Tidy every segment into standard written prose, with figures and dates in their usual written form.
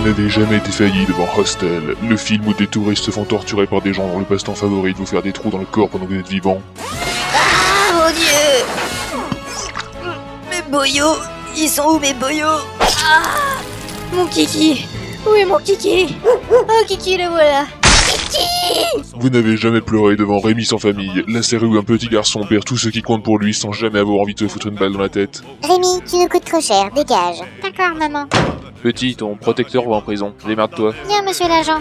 n'avez jamais défailli devant Hostel, le film où des touristes se font torturer par des gens dont le passe-temps favori est de vous faire des trous dans le corps pendant que vous êtes vivant. Ah mon dieu! Mes boyaux! Ils sont où mes boyaux? Ah! Mon kiki! Où est mon kiki? Oh kiki, le voilà! Vous n'avez jamais pleuré devant Rémi sans famille, la série où un petit garçon perd tout ce qui compte pour lui sans jamais avoir envie de se foutre une balle dans la tête. Rémi, tu nous coûtes trop cher, dégage. D'accord, maman. Petit, ton protecteur va en prison. Démerde-toi. Bien, monsieur l'agent.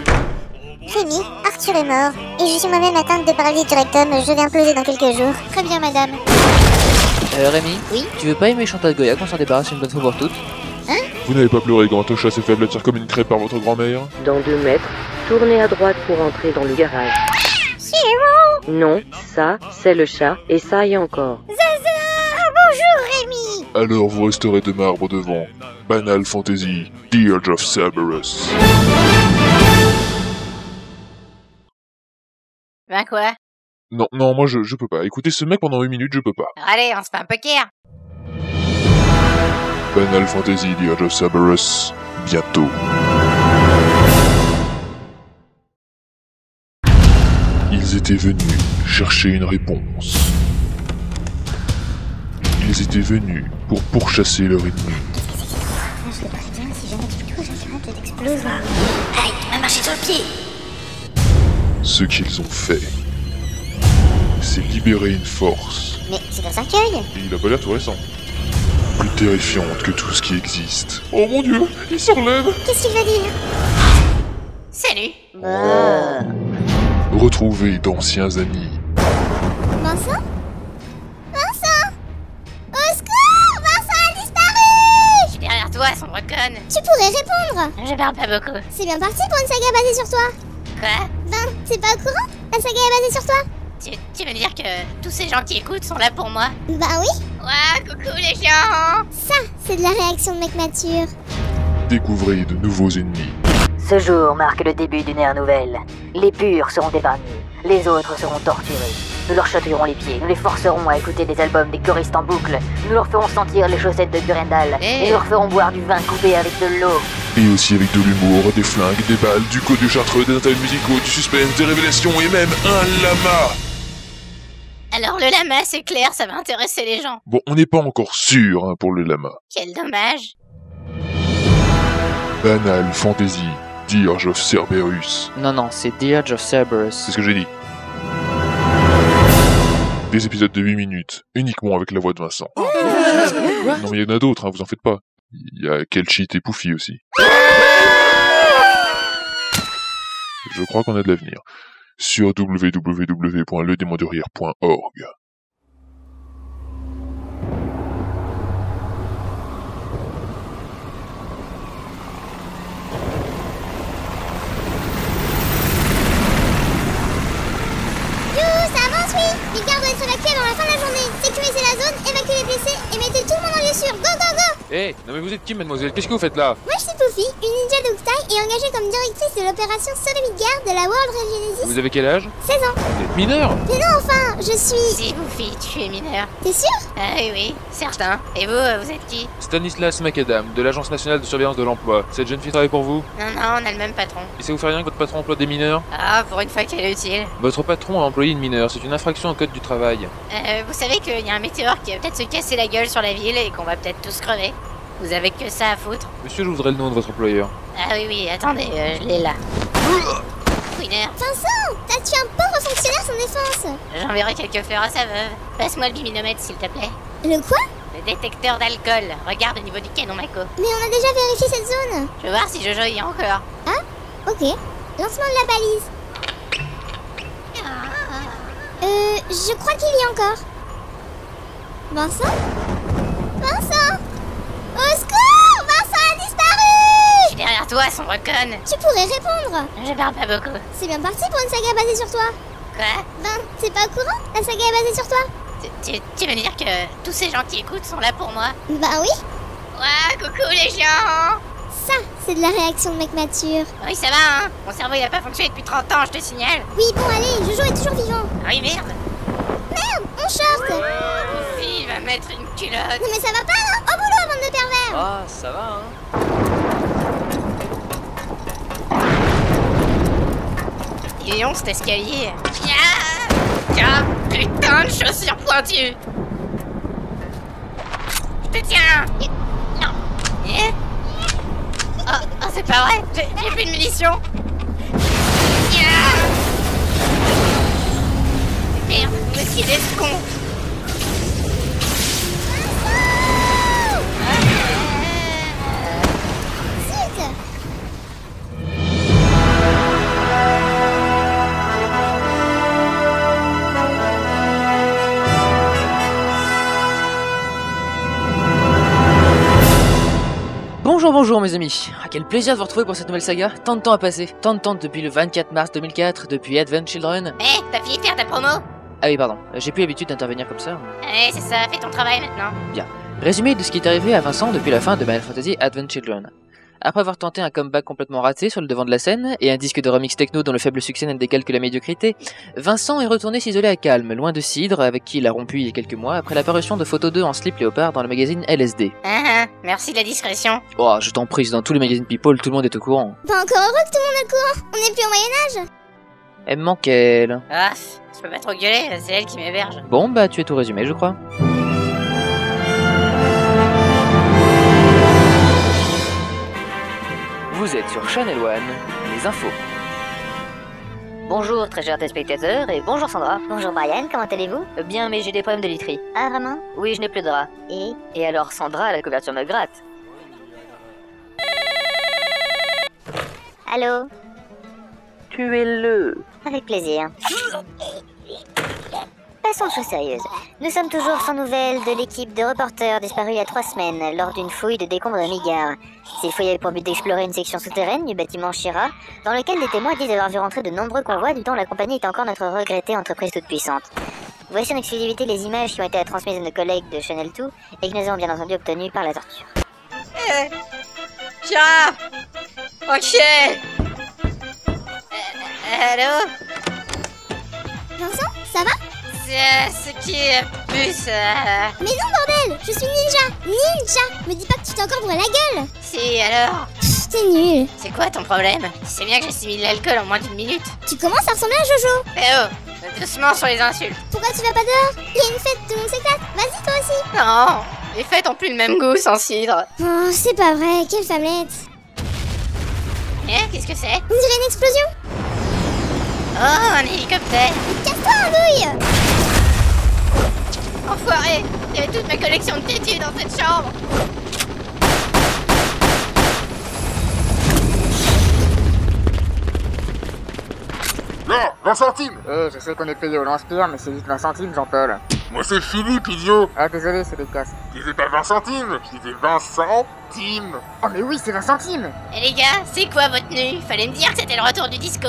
Rémi, Arthur est mort, et je suis moi-même atteinte de paralysie du rectum, je vais imploser dans quelques jours. Très bien, madame. Rémi? Oui? Tu veux pas aimer Chantal Goya qu'on s'en débarrasse une bonne fois pour toutes? Vous n'avez pas pleuré quand Tocha s'est fait aplatir comme une crêpe par votre grand-mère? Dans 2 mètres, tournez à droite pour entrer dans le garage. Non, ça, c'est le chat, et ça y encore. Bonjour, Rémi. Alors vous resterez de marbre devant Banal Fantasy, Dirge of Cerberus. Ben quoi? Non, moi je peux pas. Écoutez ce mec pendant 1 minute, je peux pas. Allez, on se fait un poker. Banal Fantasy, Dirge of Cerberus, bientôt. Ils étaient venus chercher une réponse. Ils étaient venus pour pourchasser leur ennemi. Je le préviens, si jamais tu touches, je t'explose. Aïe, m'a marché sur le pied! Ce qu'ils ont fait, c'est libérer une force. Mais c'est un cercueil. Et il a pas l'air tout récent. Plus terrifiante que tout ce qui existe. Oh mon dieu, il se relève! Qu'est-ce qu'il veut dire? Salut. Retrouver d'anciens amis. Vincent? Vincent? Au secours! Vincent a disparu! Je suis derrière toi, sombre conne. Tu pourrais répondre. Je parle pas beaucoup. C'est bien parti pour une saga basée sur toi. Quoi? Ben, t'es pas au courant? La saga est basée sur toi. Tu veux dire que tous ces gens qui écoutent sont là pour moi? Bah oui. Ouah, coucou les gens! Ça, c'est de la réaction de mec mature. Découvrez de nouveaux ennemis. Ce jour marque le début d'une ère nouvelle. Les purs seront épargnés, les autres seront torturés. Nous leur châteillerons les pieds, nous les forcerons à écouter des albums des choristes en boucle, nous leur ferons sentir les chaussettes de Durendal, et nous leur ferons boire du vin coupé avec de l'eau. Et aussi avec de l'humour, des flingues, des balles, du code du chartreux, des interviews musicaux, du suspense, des révélations et même un lama. Alors le lama, c'est clair, ça va intéresser les gens. Bon, on n'est pas encore sûr pour le lama. Quel dommage. Banal Fantasy, Dirge of Cerberus. Non, c'est Dirge of Cerberus. C'est ce que j'ai dit. Des épisodes de 8 minutes, uniquement avec la voix de Vincent. Non mais il y en a d'autres, vous en faites pas. Il y a Kelchit et Poufy aussi. Je crois qu'on a de l'avenir. Sur www.ledemondurire.org. Ça avance, oui. Les gardes doivent être évacués avant la fin de la journée. Sécurisez la zone, évacuez les blessés et mettez tout le monde en lieu sûr. Go, go, go! Non mais vous êtes qui, mademoiselle? Qu'est-ce que vous faites là? Moi, je suis Poufy, une ninja d'Ooktai et engagée comme directrice de l'opération Sodomie de Guerre de la World Red Genesis. Vous avez quel âge? 16 ans. Vous êtes mineur? Mais non, enfin, je suis... Si, Bouffi, tu es mineur. T'es sûr? Ah oui, certain. Et vous, vous êtes qui? Stanislas Macadam, de l'Agence nationale de surveillance de l'emploi. Cette jeune fille travaille pour vous? Non, on a le même patron. Et ça vous fait rien que votre patron emploie des mineurs? Ah, pour une fois qu'elle est utile. Votre patron a employé une mineure, c'est une infraction au code du travail. Vous savez qu'il y a un météore qui va peut-être se casser la gueule sur la ville et qu'on va peut-être tous crever. Vous avez que ça à foutre? Monsieur, je voudrais le nom de votre employeur. Ah oui, attendez, je l'ai là. Winner. Vincent, t'as tué un pauvre fonctionnaire sans défense. J'enverrai quelques fleurs à sa veuve. Passe-moi le biminomètre, s'il te plaît. Le quoi? Le détecteur d'alcool. Regarde au niveau du canon Mako. Mais on a déjà vérifié cette zone. Je veux voir si Jojo y est encore. Ah, ok. Lancement de la balise. Je crois qu'il y est encore. Vincent? Vincent? Au secours! Vincent a disparu! Je suis derrière toi, sombre conne. Tu pourrais répondre. Je parle pas beaucoup. C'est bien parti pour une saga basée sur toi. Quoi? Ben, t'es pas au courant? La saga est basée sur toi. Tu veux dire que tous ces gens qui écoutent sont là pour moi? Bah oui. Ouah, coucou les gens! Ça, c'est de la réaction de mec mature. Oui, ça va, hein. Mon cerveau, il a pas fonctionné depuis 30 ans, je te signale. Oui, bon, allez, Jojo est toujours vivant. Ah oui, merde. Merde, on short. Poufy va mettre une culotte. Non mais ça va pas, là. Au boulot, bande de pervers. Ah, ça va, hein. Il est long cet escalier. Tiens, putain de chaussures pointues. Je te tiens. Non. Oh, c'est pas vrai, j'ai plus de munitions. Merde, où est-ce qu'il est ce con? Bonjour mes amis, quel plaisir de vous retrouver pour cette nouvelle saga. Tant de temps a passé, tant de temps depuis le 24 mars 2004, depuis Advent Children. T'as fini de faire ta promo? Ah oui pardon, j'ai plus l'habitude d'intervenir comme ça. Ouais, c'est ça, fais ton travail maintenant. Bien, résumé de ce qui est arrivé à Vincent depuis la fin de Final Fantasy Advent Children. Après avoir tenté un comeback complètement raté sur le devant de la scène, et un disque de remix techno dont le faible succès n'indécale que la médiocrité, Vincent est retourné s'isoler à Calme, loin de Cidre, avec qui il a rompu il y a quelques mois, après l'apparition de Photo 2 en slip léopard dans le magazine LSD. Merci de la discrétion. Oh, je t'en prie, dans tous les magazines People, tout le monde est au courant. Pas encore heureux que tout le monde est au courant. On n'est plus au Moyen-Âge. Elle me manque elle. Ah, je peux pas trop gueuler, c'est elle qui m'héberge. Bon, bah tu as tout résumé, je crois. Vous êtes sur Channel One, les infos. Bonjour très chers téléspectateurs et bonjour Sandra. Bonjour Brian, comment allez-vous? Bien mais j'ai des problèmes de literie. Ah vraiment? Oui, je n'ai plus de drap. Et alors Sandra, la couverture me gratte. Allô? Tuez-le. Avec plaisir. Passons aux choses sérieuses. Nous sommes toujours sans nouvelles de l'équipe de reporters disparue il y a 3 semaines lors d'une fouille de décombres de Midgar. Ces fouilles avaient pour but d'explorer une section souterraine du bâtiment Shira, dans lequel des témoins disent avoir vu rentrer de nombreux convois dont la compagnie est encore notre regrettée entreprise toute puissante. Voici en exclusivité les images qui ont été transmises à nos collègues de Channel 2 et que nous avons bien entendu obtenues par la torture. Tiens. Ok. Allô? Vincent, ça va? C'est qui plus Mais non bordel, je suis Ninja. Me dis pas que tu t'es encore brûlé la gueule. Si, alors? Pff, t'es nul. C'est quoi ton problème? Tu sais bien que j'assimile l'alcool en moins d'une minute. Tu commences à ressembler à Jojo. Eh oh, doucement sur les insultes. Pourquoi tu vas pas dehors? Il y a une fête, tout le monde s'éclate. Vas-y toi aussi. Non, les fêtes ont plus le même goût sans cidre. Oh, c'est pas vrai, quelle femmelette. Qu'est-ce que c'est? On dirait une explosion. Oh, un hélicoptère. Casse-toi, Andouille. Enfoiré, il y avait toute ma collection de tétus dans cette chambre. Là, 20 centimes. Je sais qu'on est payé au lance-pierre, mais c'est juste 20 centimes, Jean-Paul. Moi c'est Philippe, idiot. Ah désolé, c'est des casses. Je disais pas 20 centimes, je disais 20 centimes. Oh mais oui, c'est 20 centimes. Et les gars, c'est quoi votre tenue? Fallait me dire que c'était le retour du disco.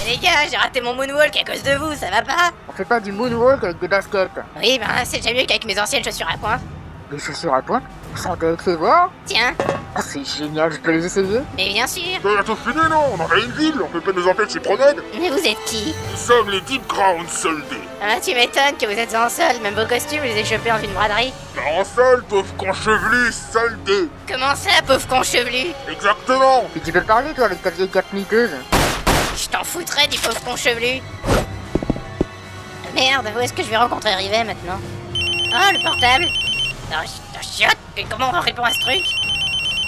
Les gars, j'ai raté mon moonwalk à cause de vous, ça va pas? On fait pas du moonwalk avec des baskets. Oui, ben c'est déjà mieux qu'avec mes anciennes chaussures à pointe. Des chaussures à pointe? Santé avec ses voix? Tiens, Oh c'est génial, je peux les essayer? mais bien sûr. T'as tout fini non? On en a une ville, on peut pas nous empêcher de promenade. Mais vous êtes qui? Nous sommes les Deep Ground soldés. Ah, tu m'étonnes que vous êtes en solde, même vos costumes, je les ai chopés dans une braderie. Pas en sol, pauvre con chevelu, soldé. Comment ça, pauvre con chevelu? Exactement. Et tu peux parler toi avec ta vieille cape miteuse? Je t'en foutrais du pauvre con chevelu. Merde, où est-ce que je vais rencontrer Rivet maintenant? Oh, le portable. Non, chiotte, mais comment on répond à ce truc?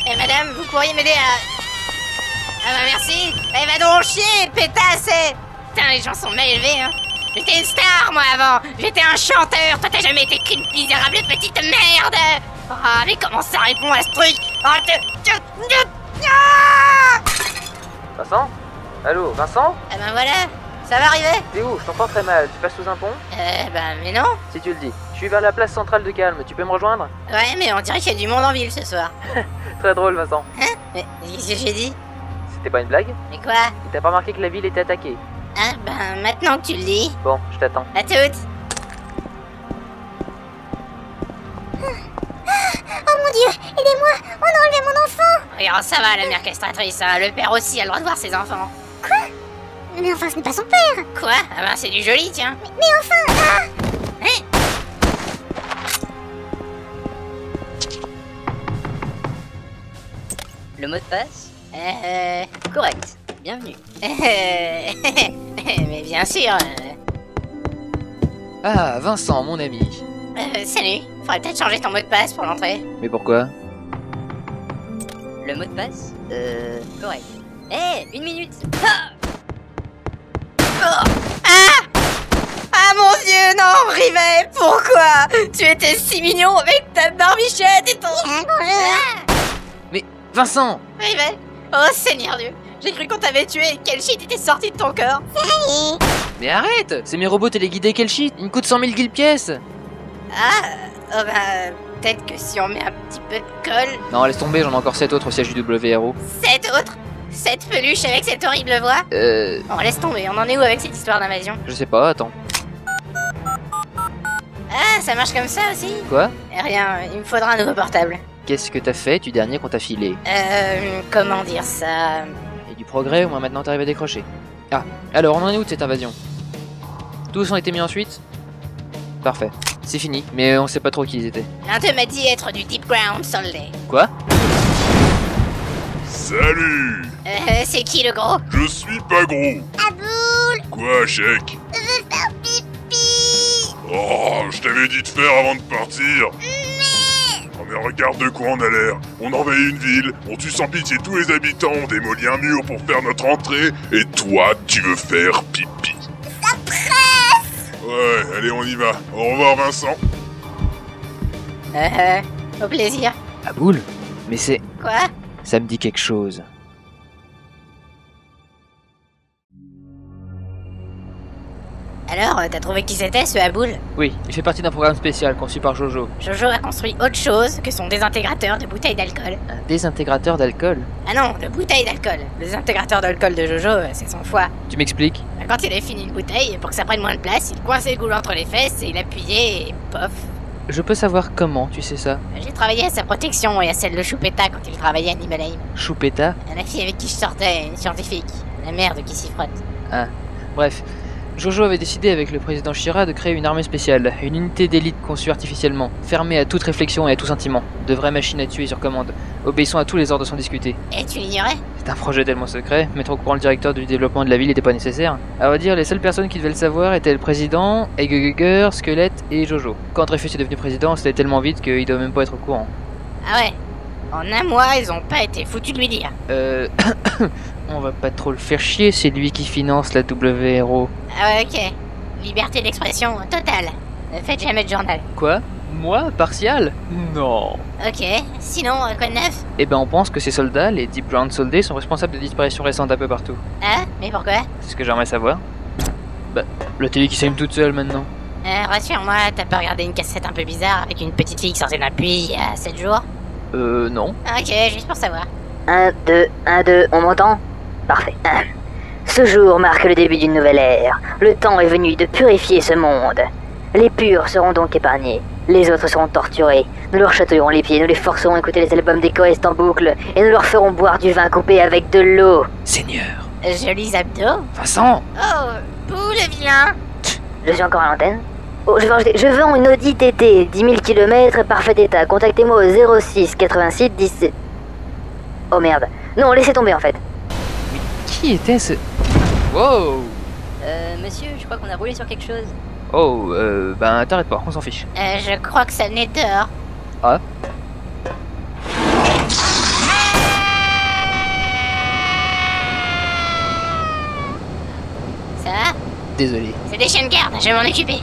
Eh madame, vous pourriez m'aider à... Ah bah merci. Eh va donc chier, pétasse. Putain, les gens sont mal élevés, hein. J'étais une star, moi, avant. J'étais un chanteur. Toi, t'as jamais été qu'une misérable petite merde. Ah, mais comment ça répond à ce truc? Vincent? Allô, Vincent? Ah ben voilà, ça va arriver? T'es où? Je t'entends très mal, tu passes sous un pont? Ben mais non. Si tu le dis. Je suis vers la place centrale de Calme, tu peux me rejoindre? Ouais, mais on dirait qu'il y a du monde en ville ce soir. Très drôle, Vincent. Hein? Mais qu'est-ce que j'ai dit? C'était pas une blague? Mais quoi? Et t'as pas remarqué que la ville était attaquée? Ah ben maintenant que tu le dis. Bon, je t'attends. À toutes. Oh mon dieu, aidez-moi, on a enlevé mon enfant. Regarde, ça va la mère castratrice, hein. Le père aussi a le droit de voir ses enfants. Quoi? Mais enfin, ce n'est pas son père. Quoi? Ah ben c'est du joli, tiens. Mais enfin, ah! Hein? Le mot de passe? correct. Bienvenue. Mais bien sûr. Ah, Vincent, mon ami. Salut. Faudrait peut-être changer ton mot de passe pour l'entrée. Mais pourquoi? Le mot de passe correct. Une minute. Ah mon dieu, non, Rivet, pourquoi? Tu étais si mignon avec ta barbichette et ton... Mais, Vincent! Rivet, oh Seigneur Dieu, j'ai cru qu'on t'avait tué et quel shit était sorti de ton corps. Mais arrête! C'est mes robots téléguidés, quel shit! Ils me coûtent 100 000 guildes pièces! Peut-être que si on met un petit peu de colle... Non, laisse tomber, j'en ai encore 7 autres au siège du WRO. 7 autres? 7 peluches avec cette horrible voix? Bon, laisse tomber, on en est où avec cette histoire d'invasion? Je sais pas, attends. Ah, ça marche comme ça aussi? Quoi? Rien, il me faudra un nouveau portable. Qu'est-ce que t'as fait du dernier qu'on t'a filé? Comment dire ça? Et du progrès, au moins maintenant t'arrives à décrocher. Ah, alors on en est où de cette invasion? Tous ont été mis en fuite? Parfait. C'est fini, mais on sait pas trop qui ils étaient. L'un d'eux m'a dit être du Deep Ground Soldier. Quoi? Salut! C'est qui le gros? Je suis pas gros. Aboul, Quoi, chèque? je veux faire pipi. Oh, je t'avais dit de faire avant de partir. Oh mais regarde de quoi on a l'air. On envahit une ville, on tue sans pitié tous les habitants, on démolit un mur pour faire notre entrée, et toi, tu veux faire pipi. Ça presse. Ouais, allez, on y va. Au revoir, Vincent. Au plaisir. Ah boule? Mais c'est... Quoi? Ça me dit quelque chose. Alors, t'as trouvé qui c'était ce Aboul? Oui, il fait partie d'un programme spécial conçu par Jojo. Jojo a construit autre chose que son désintégrateur de bouteilles d'alcool. Un désintégrateur d'alcool? Ah non, de bouteilles d'alcool. Le désintégrateur d'alcool de Jojo, c'est son foie. Tu m'expliques? Quand il avait fini une bouteille, pour que ça prenne moins de place, il coinçait le goulot entre les fesses et il appuyait et pof. Je peux savoir comment tu sais ça? J'ai travaillé à sa protection et à celle de Choupetta quand il travaillait à Nibelheim. Choupetta? La fille avec qui je sortais, une scientifique. La merde qui s'y frotte. Ah, bref. Jojo avait décidé avec le président Shira de créer une armée spéciale, une unité d'élite conçue artificiellement, fermée à toute réflexion et à tout sentiment, de vraies machines à tuer sur commande, obéissant à tous les ordres sans discuter. Et tu l'ignorais? C'est un projet tellement secret, mettre au courant le directeur du développement de la ville n'était pas nécessaire. À vrai dire, les seules personnes qui devaient le savoir étaient le président, Eggegger, Squelette et Jojo. Quand Dreyfus est devenu président, c'était tellement vite qu'il doit même pas être au courant. Ah ouais. En un mois, ils ont pas été foutus de lui dire. On va pas trop le faire chier, c'est lui qui finance la WRO. Ah ouais, ok. Liberté d'expression totale. Ne faites jamais de journal. Quoi? Moi? Partial? Non. Ok. Sinon, quoi de neuf? Eh ben on pense que ces soldats, les Deep Ground Soldiers, sont responsables de disparitions récentes un peu partout. Ah, mais pourquoi? C'est ce que j'aimerais savoir. Bah, la télé qui s'allume toute seule maintenant. Rassure-moi, t'as pas regardé une cassette un peu bizarre avec une petite fille qui sortait d'un puits il y a 7 jours? Non. Ok, juste pour savoir. 1, 2, on m'entend? Parfait. Ce jour marque le début d'une nouvelle ère. Le temps est venu de purifier ce monde. Les purs seront donc épargnés. Les autres seront torturés. Nous leur chatouillerons les pieds, nous les forcerons à écouter les albums des choristes en boucle, et nous leur ferons boire du vin coupé avec de l'eau. Seigneur. Jolis abdos. Vincent. Oh, Bou le vilain. Je suis encore à l'antenne. Oh, je vends une Audi TT, 10 000 km, parfait état. Contactez-moi au 06 86 17... Oh merde. Non, laissez tomber en fait. Qui était ce... Wow. Monsieur, je crois qu'on a roulé sur quelque chose. Oh, ben t'arrêtes pas, on s'en fiche. Je crois que ça venait de dehors. Ah. Ça va? Désolé. C'est des chiens de garde, je vais m'en occuper.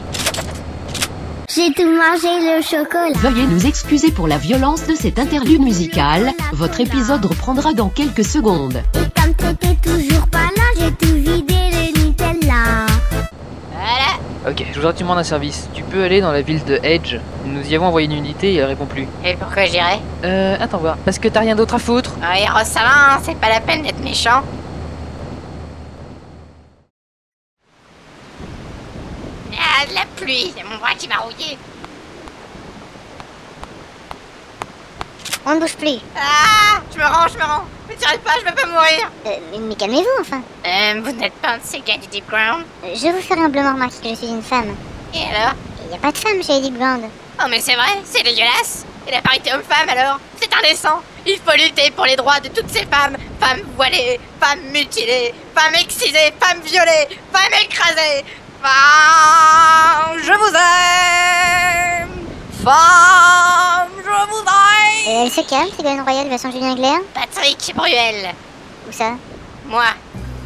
J'ai tout mangé le chocolat. Veuillez nous excuser pour la violence de cet interlude musical. Votre épisode reprendra dans quelques secondes. Et comme t'étais toujours pas là, j'ai tout vidé le Nutella. Voilà. Ok, je voudrais que tu me rendes un service. Tu peux aller dans la ville de Edge. Nous y avons envoyé une unité et elle répond plus. Et pourquoi j'irais? Attends voir. Parce que t'as rien d'autre à foutre? Ouais, ça va, hein, c'est pas la peine d'être méchant. Ah, de la pluie, c'est mon bras qui m'a rouillé. On ne bouge plus. Ah, je me rends. Ne tirez pas, je vais pas mourir. Mais calmez-vous enfin. Vous n'êtes pas un de ces gars du Deep Ground? Je vous ferai humblement remarquer que je suis une femme. Et alors? Il n'y a pas de femme chez les Deep Ground. Oh mais c'est vrai, c'est dégueulasse. Et la parité homme-femme alors? C'est indécent. Il faut lutter pour les droits de toutes ces femmes. Femmes voilées, femmes mutilées, femmes excisées, femmes violées, femmes écrasées. Femmes, je vous aime. Femmes, je vous aime. Elle se calme, Ségolène Royal version Julien Clerc. Patrick Bruel. Où ça? Moi,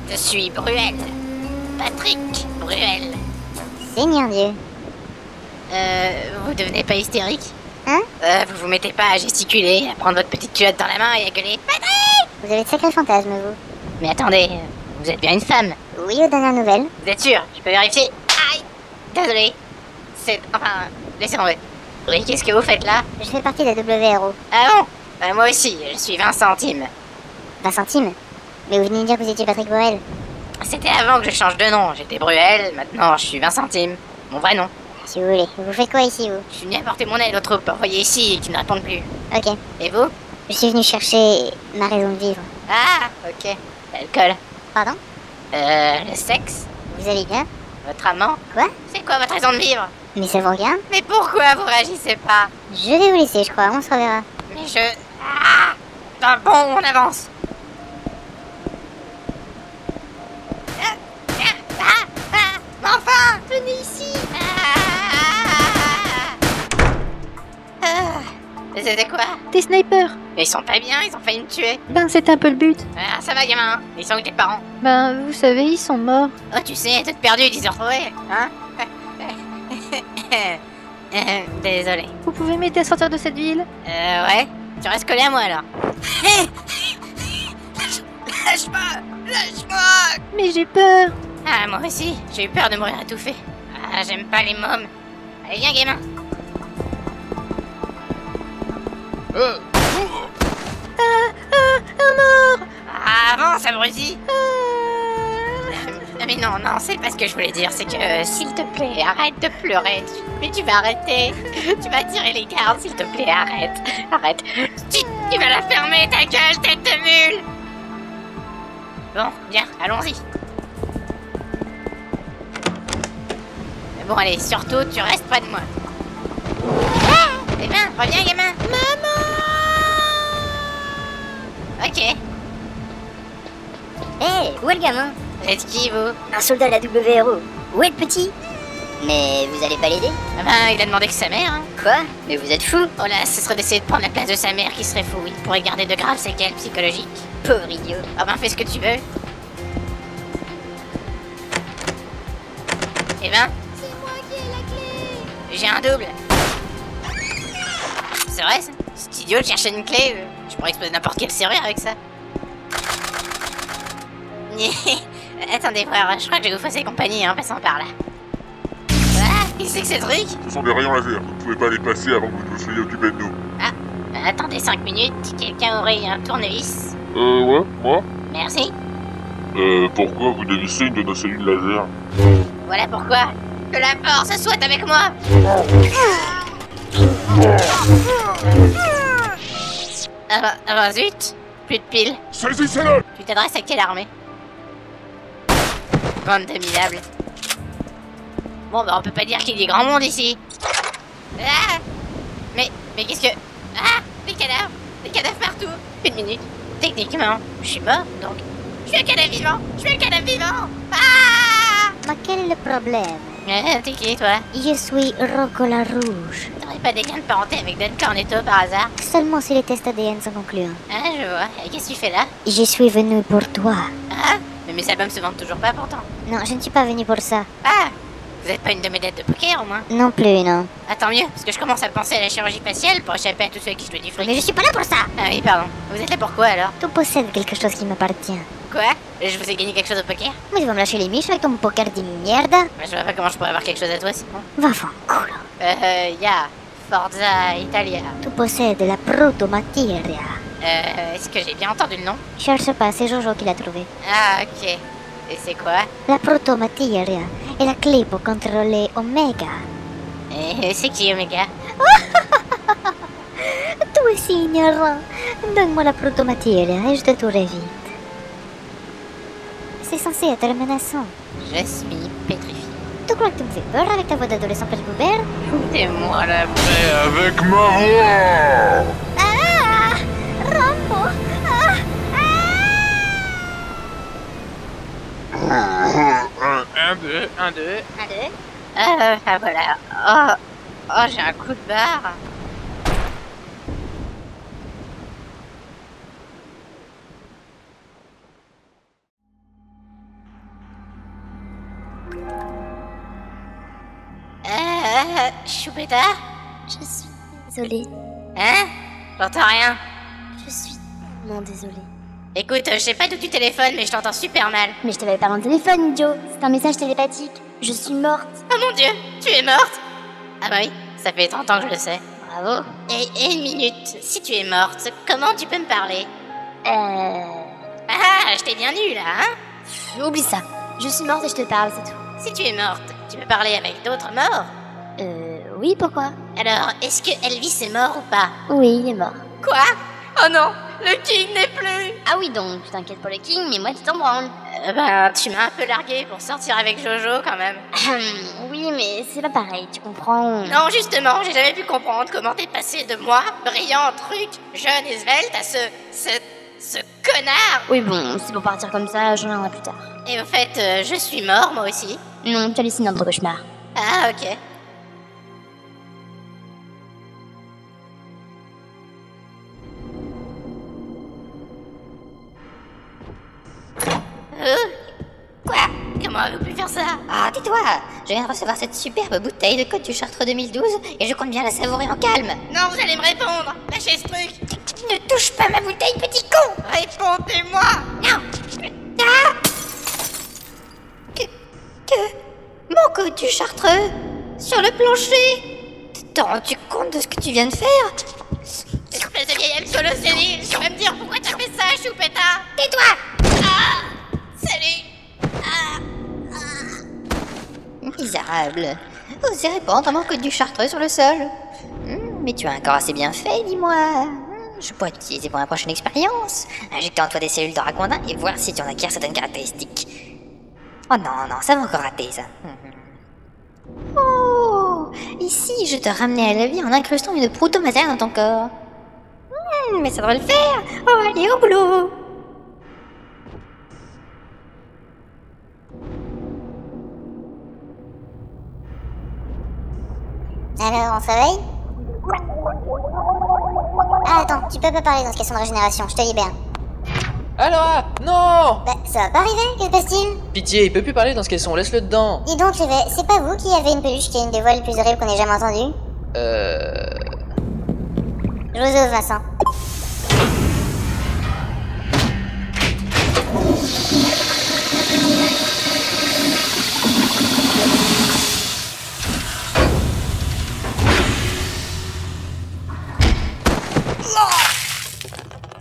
je suis Bruel. Patrick Bruel. Seigneur Dieu. Vous devenez pas hystérique? Hein? Vous vous mettez pas à gesticuler, à prendre votre petite culotte dans la main et à gueuler Patrick! Vous avez de sacrés fantasmes, vous. Mais attendez, vous êtes bien une femme. Oui, aux dernières nouvelles. Vous êtes sûr? Je peux vérifier? Aïe! Désolé. C'est... Enfin, laissez tomber. Oui, qu'est-ce que vous faites là? Je fais partie de la WRO. Ah bon? Moi aussi, je suis 20 centimes. 20 centimes? Mais vous venez de dire que vous étiez Patrick Bruel. C'était avant que je change de nom. J'étais Bruel, maintenant je suis 20 centimes. Mon vrai nom. Si vous voulez. Vous faittes quoi ici, vous? Je suis venu apporter mon aide aux troupes envoyées ici et qui ne répondent plus. Ok. Et vous? Je suis venu chercher ma raison de vivre. Ah, ok. L'alcool. Pardon? Le sexe. Vous allez bien? Votre amant. Quoi? C'est quoi votre raison de vivre? Mais ça vous regarde? Mais pourquoi vous réagissez pas? Je vais vous laisser, je crois. On se reverra. Mais je... Ah! Ah, bon, on avance. Mais enfin! Venez ici! C'était quoi? Des snipers. Mais ils sont pas bien, ils ont failli me tuer. Ben, c'est un peu le but. Ah, ça va, gamin. Ils sont où tes parents? Ben, vous savez, ils sont morts. Oh, tu sais, toute perdue, ils se retrouver, hein? Désolé. Vous pouvez m'aider à sortir de cette ville? Ouais. Tu restes collé à moi, alors. Lâche-moi! Lâche-moi! Mais j'ai peur. Ah, moi aussi. J'ai eu peur de mourir étouffé. Ah, j'aime pas les mômes. Allez, viens, gamin. Un mort. Ah, avance, abruti. Mais non, c'est pas ce que je voulais dire. C'est que, s'il te plaît, arrête de pleurer. Mais tu vas arrêter. Tu vas tirer les gardes, s'il te plaît, arrête. Arrête. Tu vas la fermer, ta gueule, tête de mule. Bon, bien, allons-y. Mais bon, allez, surtout, tu restes pas de moi. Eh ben, reviens, gamin. Maman. Ok. Hé, où est le gamin? Vous êtes qui, vous? Un soldat de la WRO. Où est le petit? Mais vous allez pas l'aider? Ah ben, il a demandé que sa mère, hein. Quoi? Mais vous êtes fou? Oh là, ce serait d'essayer de prendre la place de sa mère qui serait fou, il pourrait garder de graves séquelles psychologiques. Pauvre idiot. Ah ben, fais ce que tu veux. Eh ben? C'est moi qui ai la clé. J'ai un double. C'est vrai, ça? Cet idiot de chercher une clé, je pourrais exploser n'importe quelle serrure avec ça. Attendez, frère, je crois que je vais vous fausser compagnie en passant par là. Ah, qu'est-ce que c'est que ce truc? Ce sont des rayons laser. Vous ne pouvez pas les passer avant que vous ne soyez occupé de nous. Ah, attendez 5 minutes, quelqu'un aurait un tournevis? Ouais, moi? Merci. Pourquoi vous dévissez une de nos cellules laser? Voilà pourquoi. Que la force soit avec moi. Ah zut, plus de piles. Saisissez-le! Tu t'adresses à quelle armée? Bande de minables. Bon bah on peut pas dire qu'il y ait grand monde ici. Ah, mais qu'est-ce que... Ah, des cadavres partout. Une minute, techniquement, je suis mort donc. Je suis un cadavre vivant, Ah! Mais quel est le problème? T'es qui toi? Je suis Rocco la Rouge. T'aurais pas des liens de parenté avec Don Cornetto par hasard? Seulement si les tests ADN sont concluants. Ah je vois, et qu'est-ce que tu fais là? Je suis venu pour toi. Ah, mais mes albums se vendent toujours pas pourtant. Non, je ne suis pas venu pour ça. Ah, vous êtes pas une de mes dettes de poker au moins? Non plus, non. Ah tant mieux, parce que je commence à penser à la chirurgie faciale pour échapper à tous ceux à qui je dois du fric. Mais je suis pas là pour ça. Ah oui, pardon. Vous êtes là pour quoi alors? Tu possèdes quelque chose qui m'appartient. Quoi? Je vous ai gagné quelque chose au poker? Mais tu vas me lâcher les miches avec ton poker de mierda. Je vois pas comment je pourrais avoir quelque chose à toi sinon. Va fanculo. Ya Forza Italia. Tu possèdes la protomateria. Est-ce que j'ai bien entendu le nom? Cherche pas, c'est Jojo qui l'a trouvé. Ah ok. Et c'est quoi? La protomateria est la clé pour contrôler Omega. Et c'est qui Omega? Tu es si ignorant. Donne-moi la protomateria et je te tuerai vite. C'est censé être menaçant. Je suis pétrifié. Tu crois que tu me fais peur avec ta voix d'adolescent prépubère? Foutez-moi la Et avec ma voix! Ah! Un, deux. Un, deux. Ah voilà. Oh, j'ai un coup de barre. Choupetta? Je suis désolée. Hein? J'entends rien. Je suis tellement désolée. Écoute, je sais pas d'où tu téléphones, mais je t'entends super mal. Mais je t'avais parlé en téléphone, idiot. C'est un message télépathique. Je suis morte. Oh mon dieu, tu es morte? Ah bah oui, ça fait 30 ans que je le sais. Bravo. Et une minute, si tu es morte, comment tu peux me parler? Ah, je t'ai bien eu là, hein? Oublie ça. Je suis morte et je te parle, c'est tout. Si tu es morte, tu peux parler avec d'autres morts? Oui, pourquoi? Alors, est-ce que Elvis est mort ou pas? Oui, il est mort. Quoi? Oh non, le King n'est plus! Ah oui, donc, tu t'inquiètes pour le King, mais moi, tu t'en branles. Tu m'as un peu largué pour sortir avec Jojo, quand même. Oui, mais c'est pas pareil, tu comprends? Non, justement, j'ai jamais pu comprendre comment t'es passé de moi, brillant truc, jeune et svelte, à ce connard! Oui, bon, c'est pour partir comme ça, j'en reviendrai plus tard. Et au fait, je suis mort, moi aussi. Non, tu hallucines dans ton cauchemar. Ah, ok. Quoi? Comment avez-vous pu faire ça? Ah, tais-toi! Je viens de recevoir cette superbe bouteille de Côte du Chartreux 2012 et je compte bien la savourer en calme. Non, vous allez me répondre! Lâchez ce truc! Ne touche pas ma bouteille, petit con! Répondez-moi! Non! Ah! Mon Côte du Chartreux? Sur le plancher? T'en rends-tu compte de ce que tu viens de faire? Espèce de vieille âme sur le sénile! Tu vas me dire pourquoi t'as fait ça, Choupetta? Tais-toi! Ah! Salut! Misérable. Osez répandre mon Côte du Chartreux sur le sol. Mais tu as un corps assez bien fait, dis-moi. Je pourrais t'utiliser pour ma prochaine expérience. Injecter en toi des cellules de racondin et voir si tu en acquiers certaines caractéristiques. Oh non, non, ça va encore rater, ça. Oh! Ici, je te ramenais à la vie en incrustant une proto-matière dans ton corps. Mais ça devrait le faire. Oh, allez, au boulot! Alors, on se réveille? Ah, attends, tu peux pas parler dans ce question de régénération, je te libère. Alors, non! Bah, ça va pas arriver, que se passe-t-il? Pitié, il peut plus parler dans ce caisson, laisse-le dedans. Dis donc, Rivet, c'est pas vous qui avez une peluche qui a une des voix les plus horribles qu'on ait jamais entendues? Je vous ouvre, Vincent.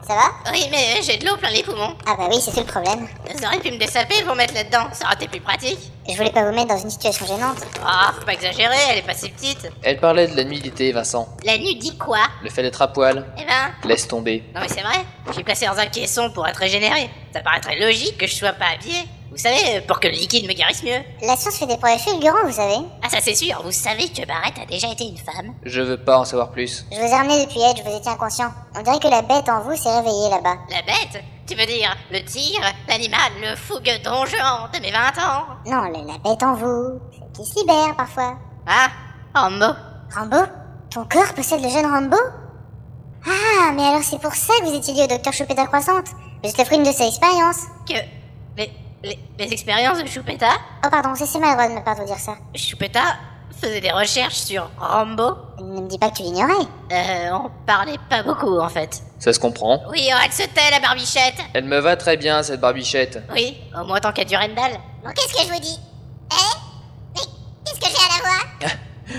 Ça va? Oui, mais j'ai de l'eau plein les poumons. Ah bah oui, c'est ça le problème. Vous auriez pu me dessaper et vous mettre là-dedans, ça aurait été plus pratique. Je voulais pas vous mettre dans une situation gênante. Ah, faut pas exagérer, elle est pas si petite. Elle parlait de la nudité, Vincent. La nudité quoi? Le fait d'être à poil. Eh ben... Laisse tomber. Non mais c'est vrai, je suis placé dans un caisson pour être régénéré. Ça paraîtrait logique que je sois pas habillé. Vous savez, pour que le liquide me guérisse mieux. La science fait des progrès fulgurants, vous savez. Ah ça c'est sûr, vous savez que Barrett a déjà été une femme? Je veux pas en savoir plus. Je vous ai ramené depuis Edge, vous étiez inconscient. On dirait que la bête en vous s'est réveillée là-bas. La bête? Tu veux dire le tigre, l'animal, le fougueux donjon de mes 20 ans? Non, la bête en vous, celle qui se libère parfois. Ah, Rambo. Rambo? Ton corps possède le jeune Rambo? Ah, mais alors c'est pour ça que vous étiez lié au docteur Choupetta Croissante. Vous êtes le fruit de ses expériences. Que... Les expériences de Choupetta? Oh pardon, c'est maladroit de ma part de vous dire ça. Choupetta faisait des recherches sur Rambo? Ne me dis pas que tu l'ignorais. On parlait pas beaucoup en fait. Ça se comprend. Oui, oh, elle se tait la barbichette. Elle me va très bien, cette barbichette. Oui, au moins tant qu'à Durendal. Bon, qu'est-ce que je vous dis? Mais qu'est-ce que j'ai à la voix?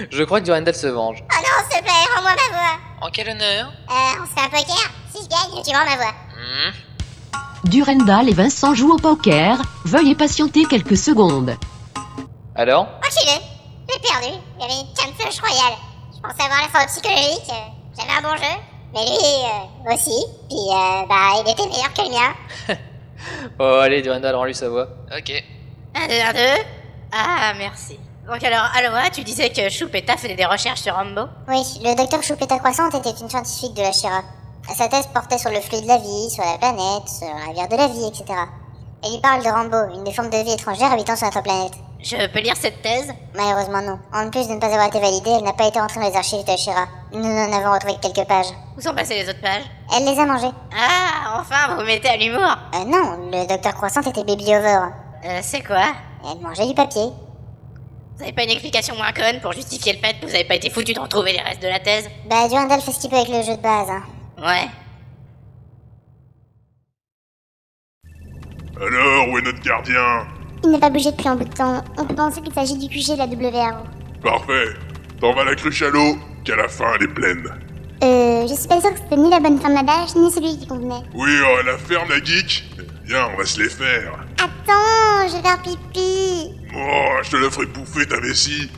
Je crois que Durandal se venge. Oh non, s'il te plaît, rends-moi ma voix. En quel honneur? On se fait un poker. Si je gagne, tu rends ma voix. Durandal et Vincent jouent au poker. Veuillez patienter quelques secondes. Alors? Enculé. J'ai perdu. Il y avait une canne flush royale. Je pensais avoir la forme psychologique. J'avais un bon jeu. Mais lui, aussi. Puis, il était meilleur que le mien. Oh, allez, Durandal, rends-lui sa voix. Ok. 1, 2, 1, 2. Ah, merci. Donc alors, Aloha, tu disais que Choupetta faisait des recherches sur Rambo? Oui, le docteur Choupetta Croissante était une scientifique de la Shira. Sa thèse portait sur le flux de la vie, sur la planète, sur la rivière de la vie, etc. Elle lui parle de Rambo, une des formes de vie étrangères habitant sur notre planète. Je peux lire cette thèse? Malheureusement non. En plus de ne pas avoir été validée, elle n'a pas été entrée dans les archives de Shira. Nous en avons retrouvé quelques pages. Où sont passées les autres pages? Elle les a mangées. Ah, enfin, vous vous mettez à l'humour. Non, le docteur Croissant était baby over. C'est quoi? Elle mangeait du papier. Vous avez pas une explication moins conne pour justifier le fait que vous avez pas été foutu de retrouver les restes de la thèse? Bah, Durandal fait ce qu'il peut avec le jeu de base, hein. Ouais. Alors, où est notre gardien? Il n'a pas bougé depuis un bout de temps. On peut penser qu'il s'agit du QG de la WRO. Parfait. T'en vas à la cruche à l'eau, qu'à la fin elle est pleine. Je suis pas sûre que c'était ni la bonne forme d'adage, ni celui qui convenait. Oui, la ferme, la geek. Viens, on va se les faire. Attends, je vais faire pipi. Oh, je te la ferai bouffer ta vessie.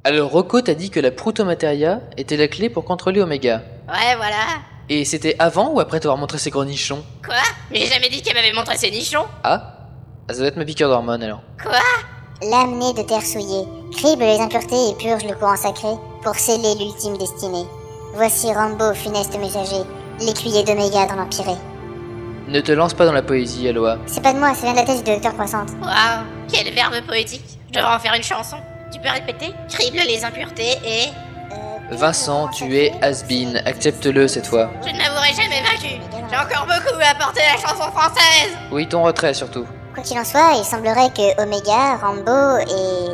Alors Rocco t'a dit que la Protomateria était la clé pour contrôler Omega. Ouais, voilà. Et c'était avant ou après t'avoir montré ses gros nichons? Quoi? Mais j'ai jamais dit qu'elle m'avait montré ses nichons. Ah, ça doit être ma piqûre d'hormones alors. Quoi? L'amener de terre souillée, crible les impuretés et purge le courant sacré pour sceller l'ultime destinée. Voici Rambo, funeste messager, l'écuyer d'Oméga dans l'Empiré. Ne te lance pas dans la poésie, Aloha. C'est pas de moi, ça vient de la thèse du docteur Croissante. Waouh, quel verbe poétique. Je devrais en faire une chanson. Tu peux répéter? Crible les impuretés et... Vincent, tu es has-been, accepte-le cette fois. Je ne m'avouerai jamais vaincu. J'ai encore beaucoup à apporter à la chanson française. Oui, ton retrait surtout. Quoi qu'il en soit, il semblerait que Oméga, Rambo et...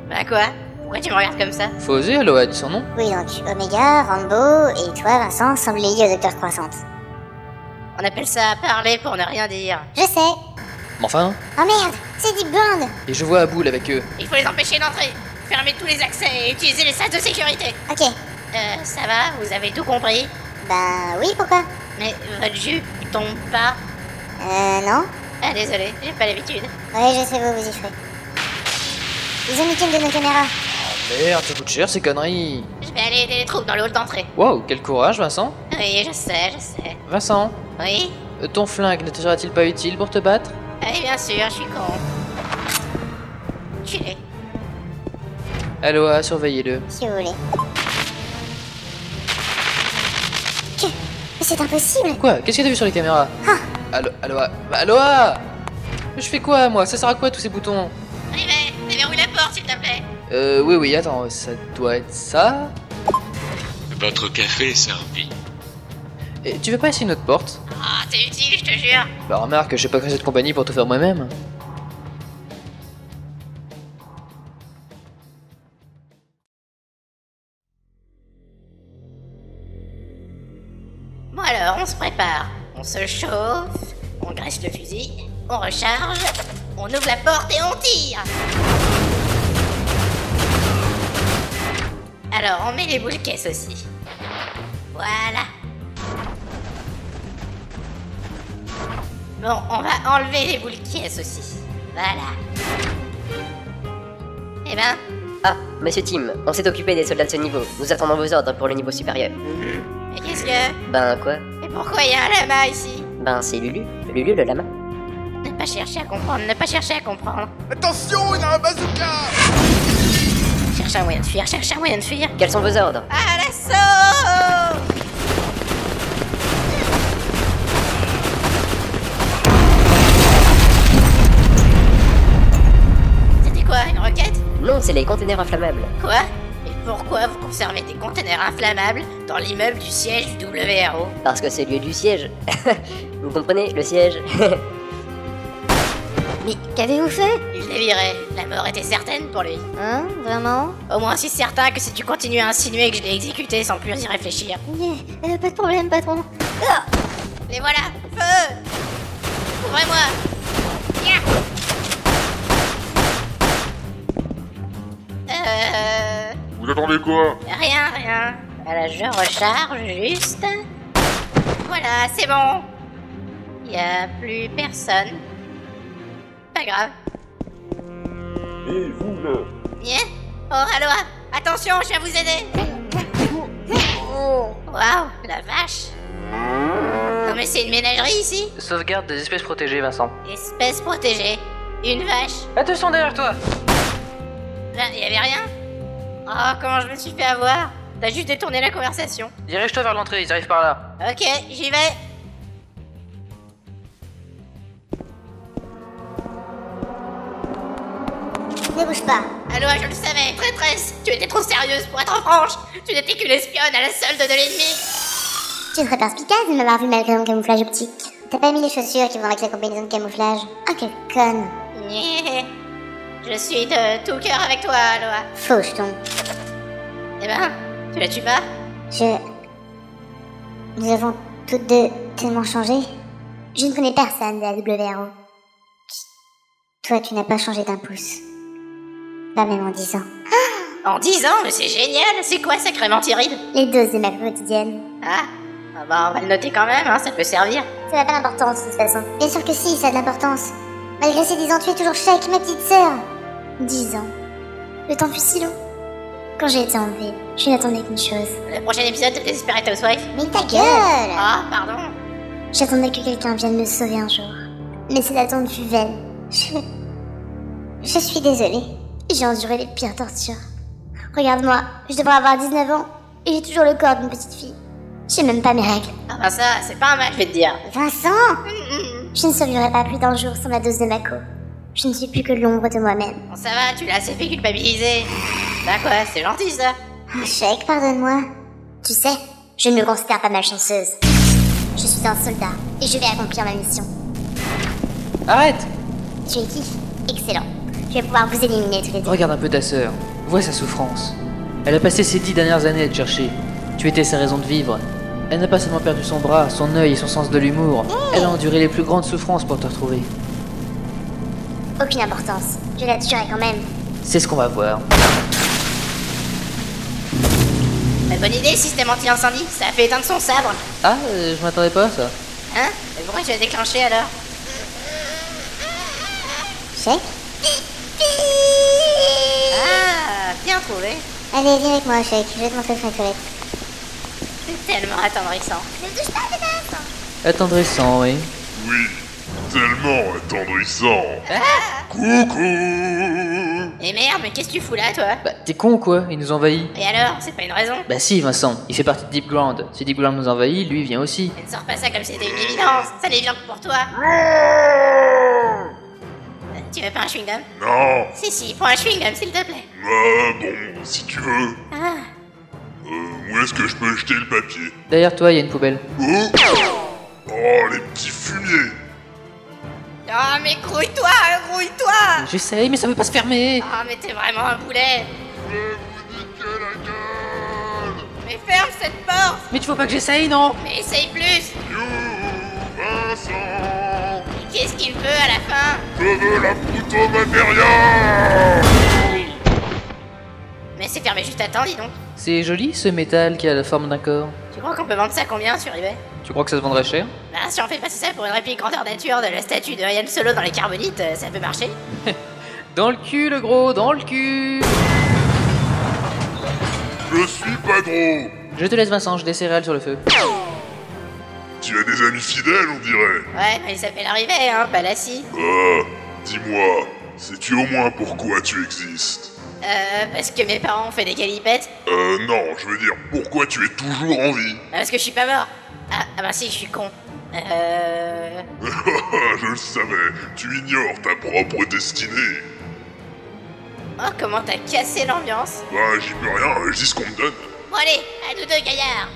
Bah quoi? Pourquoi tu me regardes comme ça? Faut oser, Aloha, dis son nom. Oui donc, Oméga, Rambo et toi, Vincent, semblent liés au docteur Croissante. On appelle ça parler pour ne rien dire. Je sais. Mais enfin, Oh merde, c'est Deep Brand. et je vois Aboul avec eux. Il faut les empêcher d'entrer. Fermer tous les accès et utiliser les salles de sécurité. Ok. Ça va? Vous avez tout compris? Ben oui, pourquoi? Mais votre jus tombe pas? Non. Ah désolé, j'ai pas l'habitude. Ouais, je sais, vous y ferez. Ils ont niqué une de nos caméras. Merde, ça coûte cher ces conneries. Je vais aller aider les troupes dans le hall d'entrée. Wow, quel courage, Vincent. Oui, je sais, je sais. Vincent, Oui? ton flingue ne te sera-t-il pas utile pour te battre? Oui, bien sûr, je suis con. Culé. Aloha, surveillez-le. Si vous voulez. Que... Mais c'est impossible. Quoi? Qu'est-ce que t'as vu sur les caméras? Aloha. Aloha! Je fais quoi, moi? Ça sert à quoi tous ces boutons? Arrivé, déverrouille la porte, s'il te plaît. Oui, attends, ça doit être ça? Votre café est servi. Et tu veux pas essayer une autre porte? Ah, c'est utile, je te jure. Bah remarque, j'ai pas créé cette compagnie pour tout faire moi-même. Bon alors, on se prépare. On se chauffe, on graisse le fusil, on recharge, on ouvre la porte et on tire. Alors, on met les boules caisses aussi. Voilà. Bon, on va enlever les boules caisses aussi. Voilà. Eh ben, Ah, monsieur Tim, on s'est occupé des soldats de ce niveau. Nous attendons vos ordres pour le niveau supérieur. mais qu'est-ce que... Ben quoi? Et pourquoi il y a un lama ici? Ben c'est Lulu. Lulu le lama. Ne pas chercher à comprendre, ne pas chercher à comprendre. Attention, il a un bazooka! Cherche un moyen de fuir, cherche un moyen de fuir. Quels sont vos ordres? À l'assaut! C'était quoi, une roquette? Non, c'est les containers inflammables. Quoi? Et pourquoi vous conservez des containers inflammables dans l'immeuble du siège du WRO? Parce que c'est le lieu du siège. Vous comprenez, le siège. Mais qu'avez-vous fait? Il les virait. La mort était certaine pour lui. Hein? Vraiment? Au moins si certain que si tu continues à insinuer que je l'ai exécuté sans plus y réfléchir. Pas de problème, patron. Les voilà! Feu! Ouvrez-moi! Tiens! Vous attendez quoi? Rien. Voilà, je recharge juste. Voilà, c'est bon. Y a plus personne. Pas grave. Et vous là? Bien. Oh, Aloha! Attention, je viens vous aider! Waouh, la vache! Non mais c'est une ménagerie ici? Sauvegarde des espèces protégées, Vincent. Espèce protégée. Une vache. Attention derrière toi! Ben, y avait rien? Oh, comment je me suis fait avoir? T'as juste détourné la conversation. Dirige-toi vers l'entrée, ils arrivent par là. Ok, j'y vais. ne bouge pas. Aloha, je le savais, traîtresse. Tu étais trop sérieuse pour être franche. Tu n'étais qu'une espionne à la solde de l'ennemi. Tu es très perspicace de m'avoir vu malgré mon camouflage optique. T'as pas mis les chaussures qui vont avec la combinaison de camouflage. Ah, quelle conne. Je suis de tout cœur avec toi, Aloha. Faux jeton. Eh ben, tu la tues pas? Nous avons toutes deux tellement changé. Je ne connais personne de la WRO. Toi, tu n'as pas changé d'un pouce. Pas même en 10 ans. En 10 ans, mais c'est génial. C'est quoi, sacrément Tyride? Les doses de ma quotidienne. Ah bah on va le noter quand même, hein, ça peut servir. Ça n'a pas d'importance, de toute façon. Bien sûr que si, ça a de l'importance. Malgré ces 10 ans, tu es toujours chèque, ma petite sœur. 10 ans. Le temps fut si long. Quand j'ai été enlevée, je n'attendais qu'une chose. Le prochain épisode de Desperate Housewife. Mais ta gueule! Ah, pardon. J'attendais que quelqu'un vienne me sauver un jour. Mais cette attente fut vaine. Je suis désolée. J'ai enduré les pires tortures. Regarde-moi, je devrais avoir 19 ans et j'ai toujours le corps d'une petite fille. J'ai même pas mes règles. Ah bah ça, c'est pas un mal, je vais te dire. Vincent! Je ne survivrai pas plus d'un jour sans ma dose de Mako. Je ne suis plus que l'ombre de moi-même. Bon, ça va, tu l'as assez fait culpabiliser. Bah quoi, c'est gentil ça. Oh, Shake, pardonne-moi. Tu sais, je ne me considère pas malchanceuse. Je suis un soldat et je vais accomplir ma mission. Arrête! Tu es qui? Excellent. Je vais pouvoir vous éliminer tous les deux. Regarde un peu ta sœur. Vois sa souffrance. Elle a passé ces 10 dernières années à te chercher. Tu étais sa raison de vivre. Elle n'a pas seulement perdu son bras, son œil et son sens de l'humour. Elle a enduré les plus grandes souffrances pour te retrouver. Aucune importance. Je la tuerai quand même. C'est ce qu'on va voir. Bonne idée, système anti-incendie. Ça a fait éteindre son sabre. Ah, je m'attendais pas à ça. Hein? Mais pourquoi tu l'as déclenché alors? Shake? Ah, bien trouvé. Allez, viens avec moi, Shake. Je vais te montrer les toilettes. C'est tellement attendrissant. Ne touche pas, Pétasse! Attendrissant, oui. Oui, tellement attendrissant. Ah! Coucou! Et merde, mais qu'est-ce que tu fous là, toi? Bah, t'es con quoi, il nous envahit. Et alors, c'est pas une raison? Bah si, Vincent, il fait partie de Deep Ground. Si Deep Ground nous envahit, lui vient aussi. Ne sors pas ça comme si c'était une évidence. Ça n'est bien que pour toi. Tu veux pas un chewing-gum? Non. Si, prends un chewing-gum, s'il te plaît. Ah bon, si tu veux. Ah. Où est-ce que je peux jeter le papier? Derrière toi, il y a une poubelle. Oh, les petits fumiers! Oh, mais grouille-toi! J'essaye, mais ça veut pas se fermer. Oh, mais t'es vraiment un boulet! Je vais vous niquer la gueule! Mais ferme cette porte! Mais tu vois pas que j'essaye, non? Mais essaye plus! You, Vincent! Mais qu'est-ce qu'il veut à la fin? Je veux la photo matérielle! Mais c'est fermé juste à temps, dis donc. C'est joli ce métal qui a la forme d'un corps. Tu crois qu'on peut vendre ça combien sur eBay? Tu crois que ça se vendrait cher? Bah, si on fait passer ça pour une réplique grandeur nature de la statue de Ryan Solo dans les Carbonites, ça peut marcher. Dans le cul, le gros, dans le cul! Je suis pas gros! Je te laisse, Vincent, j'ai des céréales sur le feu. Tu as des amis fidèles, on dirait. Ouais, mais il s'appelle Rivet, hein, pas Lassie. Dis-moi, sais-tu au moins pourquoi tu existes? Parce que mes parents ont fait des galipettes. Non, je veux dire, pourquoi tu es toujours en vie? Parce que je suis pas mort. Ah bah si, je suis con. Je le savais, tu ignores ta propre destinée. Oh, comment t'as cassé l'ambiance. Bah, j'y peux rien, je dis ce qu'on me donne. Bon allez, à nous deux, gaillards.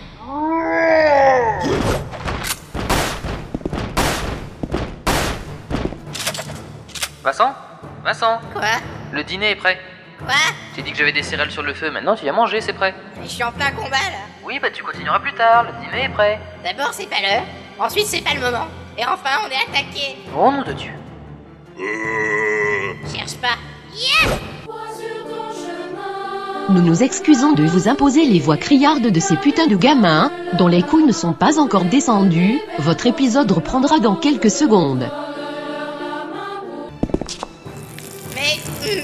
Vincent? Quoi? Le dîner est prêt. Quoi? J'ai dit que j'avais des céréales sur le feu, maintenant tu viens manger, c'est prêt. Mais je suis en plein combat là. Oui, bah tu continueras plus tard, le dîner est prêt. D'abord c'est pas l'heure, ensuite c'est pas le moment, et enfin on est attaqué. Oh nom de Dieu. Cherche pas. Yes! Nous nous excusons de vous imposer les voix criardes de ces putains de gamins, dont les couilles ne sont pas encore descendues. Votre épisode reprendra dans quelques secondes.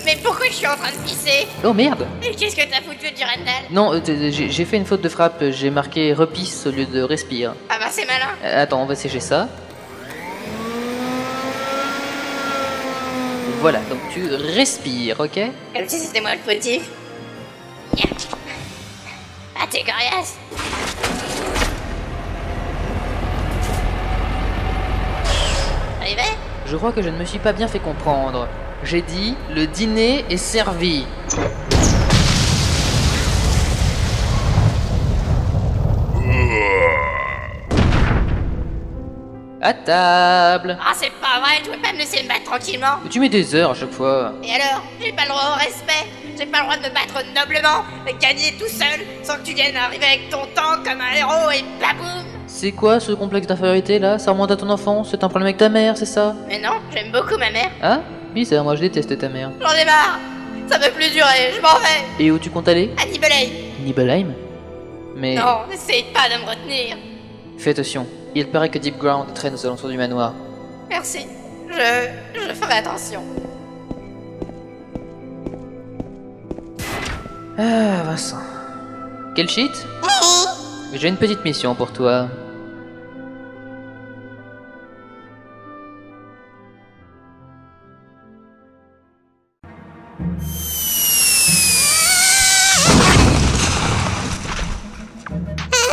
Mais pourquoi je suis en train de pisser? Oh merde! Mais qu'est-ce que t'as foutu du Randall? Non, j'ai fait une faute de frappe, j'ai marqué repisse au lieu de respire. Ah bah c'est malin. Attends, on va sécher ça. Voilà, donc tu respires, ok? Comme si c'était moi le fautif. Yeah. Ah t'es coriace. Arrivé? Je crois que je ne me suis pas bien fait comprendre. J'ai dit, le dîner est servi. À table. Ah, c'est pas vrai, tu peux pas me laisser me battre tranquillement? Mais tu mets des heures à chaque fois. Et alors? J'ai pas le droit au respect? J'ai pas le droit de me battre noblement et gagner tout seul sans que tu viennes arriver avec ton tank comme un héros et baboum? C'est quoi ce complexe d'infériorité là? Ça remonte à ton enfance? C'est un problème avec ta mère, c'est ça? Mais non, j'aime beaucoup ma mère. Ah? Bizarre, moi je déteste ta mère. J'en ai marre. Ça peut plus durer, je m'en vais. Et où tu comptes aller? À Nibelheim. Nibelheim? Mais... Non, n'essaye pas de me retenir. Fais attention, il paraît que Deep Ground traîne aux alentours du manoir. Merci. Je ferai attention. Ah, Vincent. Quel shit? J'ai une petite mission pour toi.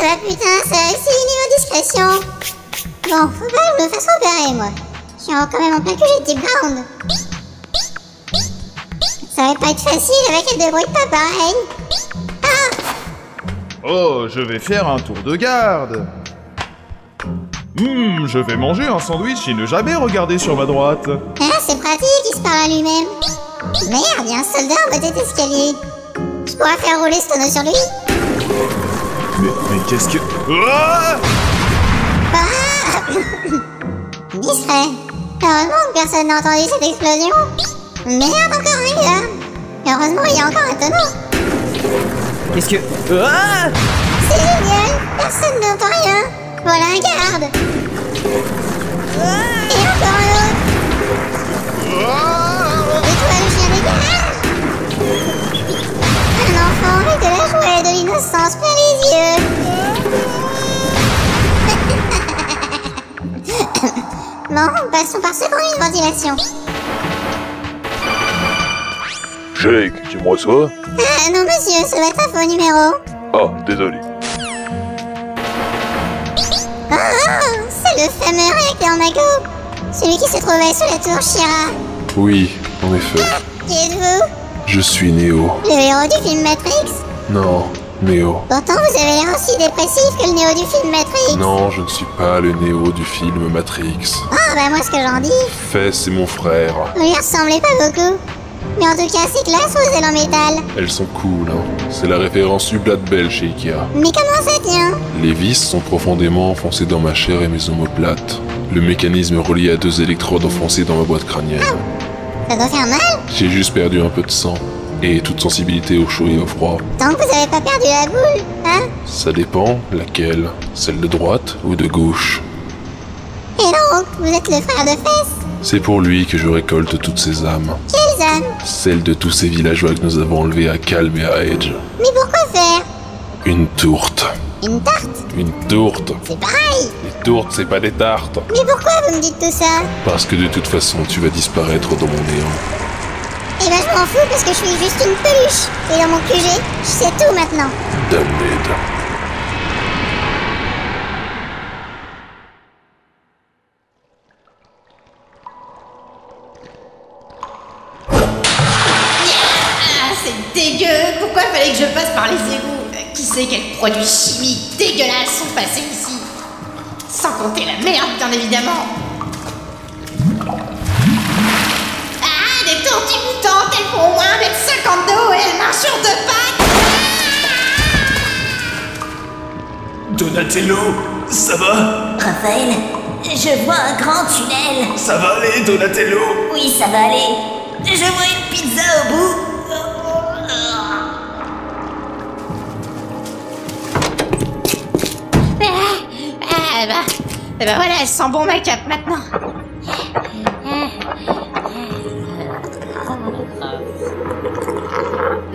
Ah bah putain, ça a réussi niveau discrétion. Bon, faut pas que je me fasse repérer, moi. Je suis quand même en plein QG de Deep Ground. Ça va pas être facile avec elle de bruit pas pareil. Oh, je vais faire un tour de garde. Je vais manger un sandwich et ne jamais regarder sur ma droite. Ah, c'est pratique, il se parle à lui-même. Merde, y a un soldat en bas des escaliers. Je pourrais faire rouler ce tonneau sur lui. Mais qu'est-ce que... Ah Discret. Heureusement que personne n'a entendu cette explosion. Merde, encore un gars. Heureusement, il y a encore un tonneau. Qu'est-ce que... Ah! C'est génial, personne n'entend rien. Voilà un garde. Et encore un autre. Et toi, le chien des gardes. Un enfant avec de la joie et de l'innocence plein les yeux. Bon, passons par ce coin de ventilation. Jake, tu me reçois? Ah non monsieur, ça va être un faux numéro. Ah, désolé. Ah, c'est le fameux réacteur Mago. Celui qui se trouvait sous la tour Shira. Oui, en effet. Qui êtes-vous? Je suis Neo. Le héros du film Matrix? Non, Neo. Pourtant vous avez l'air aussi dépressif que le Neo du film Matrix. Non, je ne suis pas le Neo du film Matrix. Ah bah moi ce que j'en dis. Fess, c'est mon frère. Vous lui ressemblez pas beaucoup. Mais en tout cas c'est classe vos ailes en métal. Elles sont cool, hein. C'est la référence Hubblade Bell chez Ikea. Mais comment ça tient? Les vis sont profondément enfoncées dans ma chair et mes omoplates. Le mécanisme est relié à 2 électrodes enfoncées dans ma boîte crânienne. Ça doit faire mal. J'ai juste perdu un peu de sang. Et toute sensibilité au chaud et au froid. Tant que vous avez pas perdu la boule, hein? Ça dépend, laquelle? Celle de droite ou de gauche? Et donc, vous êtes le frère de Fess? C'est pour lui que je récolte toutes ces âmes. Quelles âmes? Celles de tous ces villageois que nous avons enlevés à Calm et à Edge. Mais pourquoi faire? Une tourte. Une tarte? Une tourte. C'est pareil. Les tourtes, c'est pas des tartes. Mais pourquoi vous me dites tout ça? Parce que de toute façon, tu vas disparaître dans mon néant. Eh ben je m'en fous parce que je suis juste une peluche. Et dans mon QG, je sais tout maintenant. Damned. Ah, c'est dégueu. Pourquoi fallait que je passe par les égouts? Qui sait quels produits chimiques dégueulasses sont passés ici? Sans compter la merde, bien évidemment. Ah, des tortues mutantes, elles font au moins 1m50 de haut et elles marchent sur 2 pattes. Donatello, ça va? Raphaël, je vois un grand tunnel. Ça va aller, Donatello? Oui, ça va aller. Je vois une pizza au bout. Et bah voilà, elle sent bon ma cape maintenant.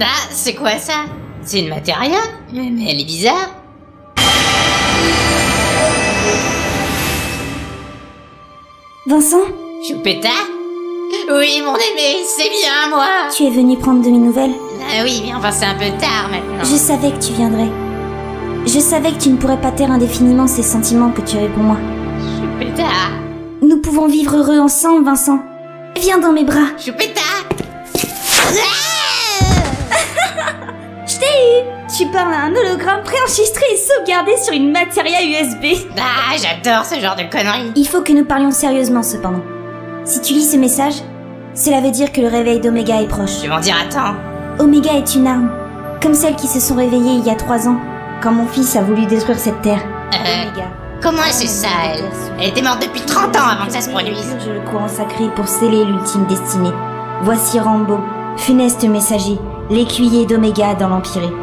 Ah, c'est quoi ça? C'est une matéria? Mais elle est bizarre. Vincent? Choupetta? Oui, mon aimé, c'est bien moi. Tu es venu prendre de mes nouvelles? Ah oui, mais enfin c'est un peu tard maintenant. Je savais que tu viendrais. Je savais que tu ne pourrais pas taire indéfiniment ces sentiments que tu avais pour moi. Choupetta. Nous pouvons vivre heureux ensemble, Vincent. Viens dans mes bras. Choupetta. Je t'ai eu. Tu parles à un hologramme préenregistré et sauvegardé sur une matéria USB. Ah, j'adore ce genre de conneries. Il faut que nous parlions sérieusement cependant. Si tu lis ce message, cela veut dire que le réveil d'Omega est proche. Tu vas en dire attends. Omega est une arme, comme celles qui se sont réveillées il y a 3 ans, quand mon fils a voulu détruire cette terre. Omega. Comment c'est ça, elle? Elle était morte depuis 30 ans avant que ça se produise. Je le courant sacré pour sceller l'ultime destinée. Voici Rambo, funeste messager, l'écuyer d'Omega dans l'Empyrée.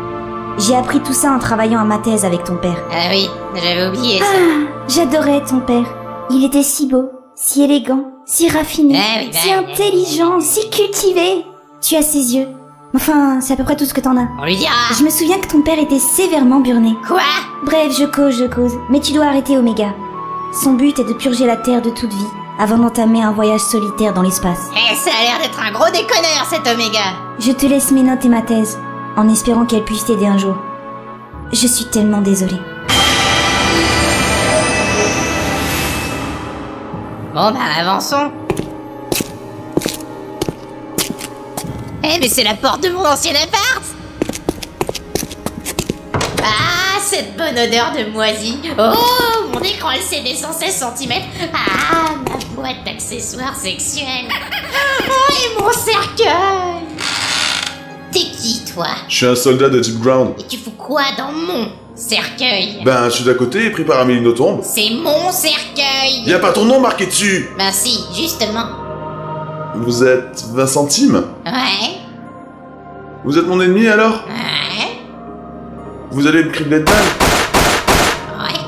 J'ai appris tout ça en travaillant à ma thèse avec ton père. Ah oui, j'avais oublié ça. Ah, j'adorais ton père. Il était si beau, si élégant, si raffiné, si intelligent, si cultivé. Tu as ses yeux. Enfin, c'est à peu près tout ce que t'en as. On lui dira. Je me souviens que ton père était sévèrement burné. Quoi? Bref, je cause. Mais tu dois arrêter Omega. Son but est de purger la Terre de toute vie, avant d'entamer un voyage solitaire dans l'espace. Eh, ça a l'air d'être un gros déconneur, cet Omega. Je te laisse mes notes et ma thèse, en espérant qu'elle puisse t'aider un jour. Je suis tellement désolée. Bon bah, avançons. Eh, mais c'est la porte de mon ancien appart! Ah, cette bonne odeur de moisi! Oh, mon écran LCD 116 cm! Ah, ma boîte d'accessoires sexuels! Oh, et mon cercueil! T'es qui, toi? Je suis un soldat de Deep Ground. Et tu fous quoi dans mon cercueil? Ben, je suis d'à côté et prépare à Mélinotombe. C'est mon cercueil! Y a pas ton nom marqué dessus! Ben si, justement. Vous êtes Vincent Tim? Ouais. Vous êtes mon ennemi alors? Ouais. Vous allez me cribler de balle? Ouais.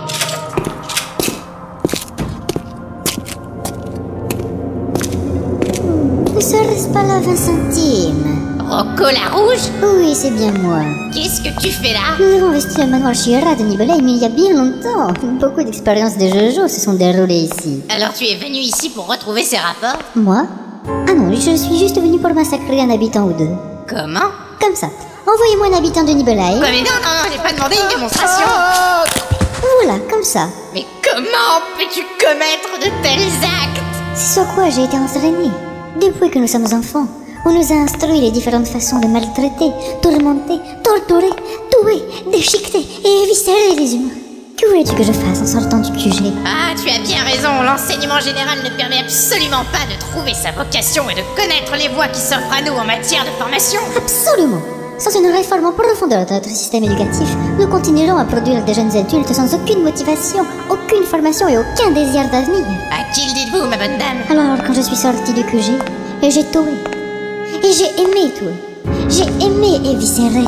Ne serait-ce pas là, Vincent Tim? Rocco la rouge? Oui, c'est bien moi. Qu'est-ce que tu fais là? Nous avons investi le manoir Shira de Nibelheim il y a bien longtemps. Beaucoup d'expériences de Jojo se sont déroulées ici. Alors tu es venu ici pour retrouver ces rapports? Moi? Ah non, je suis juste venu pour massacrer un habitant ou deux. Comment? Comme ça. Envoyez-moi un habitant de Nibelheim. Mais non, j'ai pas demandé une démonstration. Voilà, comme ça. Mais comment peux-tu commettre de tels actes? C'est sur quoi j'ai été entraîné. Depuis que nous sommes enfants, on nous a instruit les différentes façons de maltraiter, tourmenter, torturer, tuer, déchiqueter et éviscérer les humains. Que voulais-tu que je fasse en sortant du QG? Ah, tu as bien raison, l'enseignement général ne permet absolument pas de trouver sa vocation et de connaître les voies qui s'offrent à nous en matière de formation. Absolument. Sans une réforme en profondeur de notre système éducatif, nous continuerons à produire des jeunes adultes sans aucune motivation, aucune formation et aucun désir d'avenir. À qui le dites-vous, ma bonne dame? Alors, quand je suis sortie du QG, et j'ai tué. Et j'ai aimé tuer. J'ai aimé éviscérer.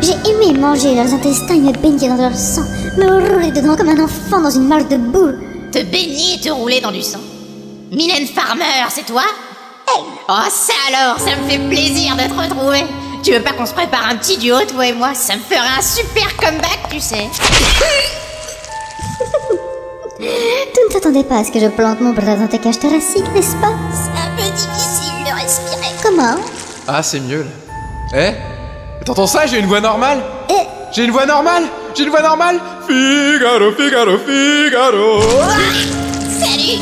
J'ai aimé manger leurs intestins et me baigner dans leur sang, me rouler dedans comme un enfant dans une mare de boue. Te baigner et te rouler dans du sang? Mylène Farmer, c'est toi? Oh, ça alors, ça me fait plaisir de te retrouver. Tu veux pas qu'on se prépare un petit duo, toi et moi? Ça me ferait un super comeback, tu sais. Tu ne t'attendais pas à ce que je plante mon bras dans ta cage thoracique, n'est-ce pas? C'est un peu difficile de respirer. Comment? Ah, c'est mieux là. T'entends ça? J'ai une voix normale? J'ai une voix normale? J'ai une voix normale? Figaro, Figaro, Figaro. Salut!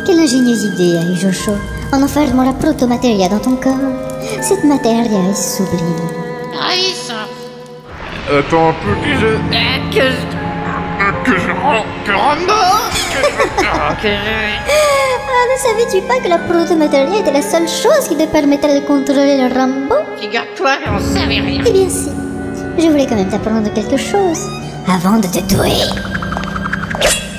Quelle ingénieuse idée a eu Joshua en enfermant la protomatéria dans ton corps. Cette matéria est sublime. Ravissant. Attends un peu Ah, ne savais-tu pas que la protomatéria était la seule chose qui te permettrait de contrôler le Rambo? Figure-toi qu'on savait rien. Eh bien si. Je voulais quand même t'apprendre quelque chose avant de te tuer.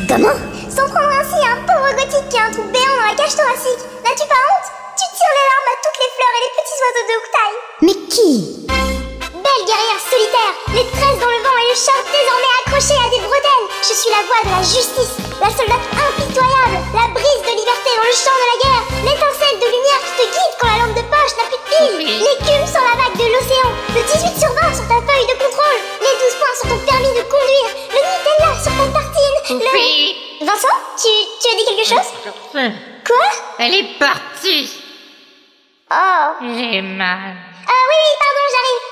Comment? Sans prendre ainsi un pauvre gothique qui a un trou béant dans la cage thoracique. N'as-tu pas honte? Tu tires les larmes à toutes les fleurs et les petits oiseaux de Hooktail. Mais qui? Belle guerrière solitaire, les tresses dans le vent et le char désormais accrochés à des bretelles. Je suis la voix de la justice, la soldate impitoyable, la brise de liberté dans le champ de la guerre, l'étincelle de lumière qui te guide quand la lampe de poche n'a plus de pile, l'écume sur la vague de l'océan, le 18/20 sur ta feuille de contrôle, les 12 points sur ton permis de conduire, le Nutella sur ta tartine, le... Vincent, tu as dit quelque chose? Quoi? Elle est partie. Oh. J'ai mal. Oui, pardon, j'arrive.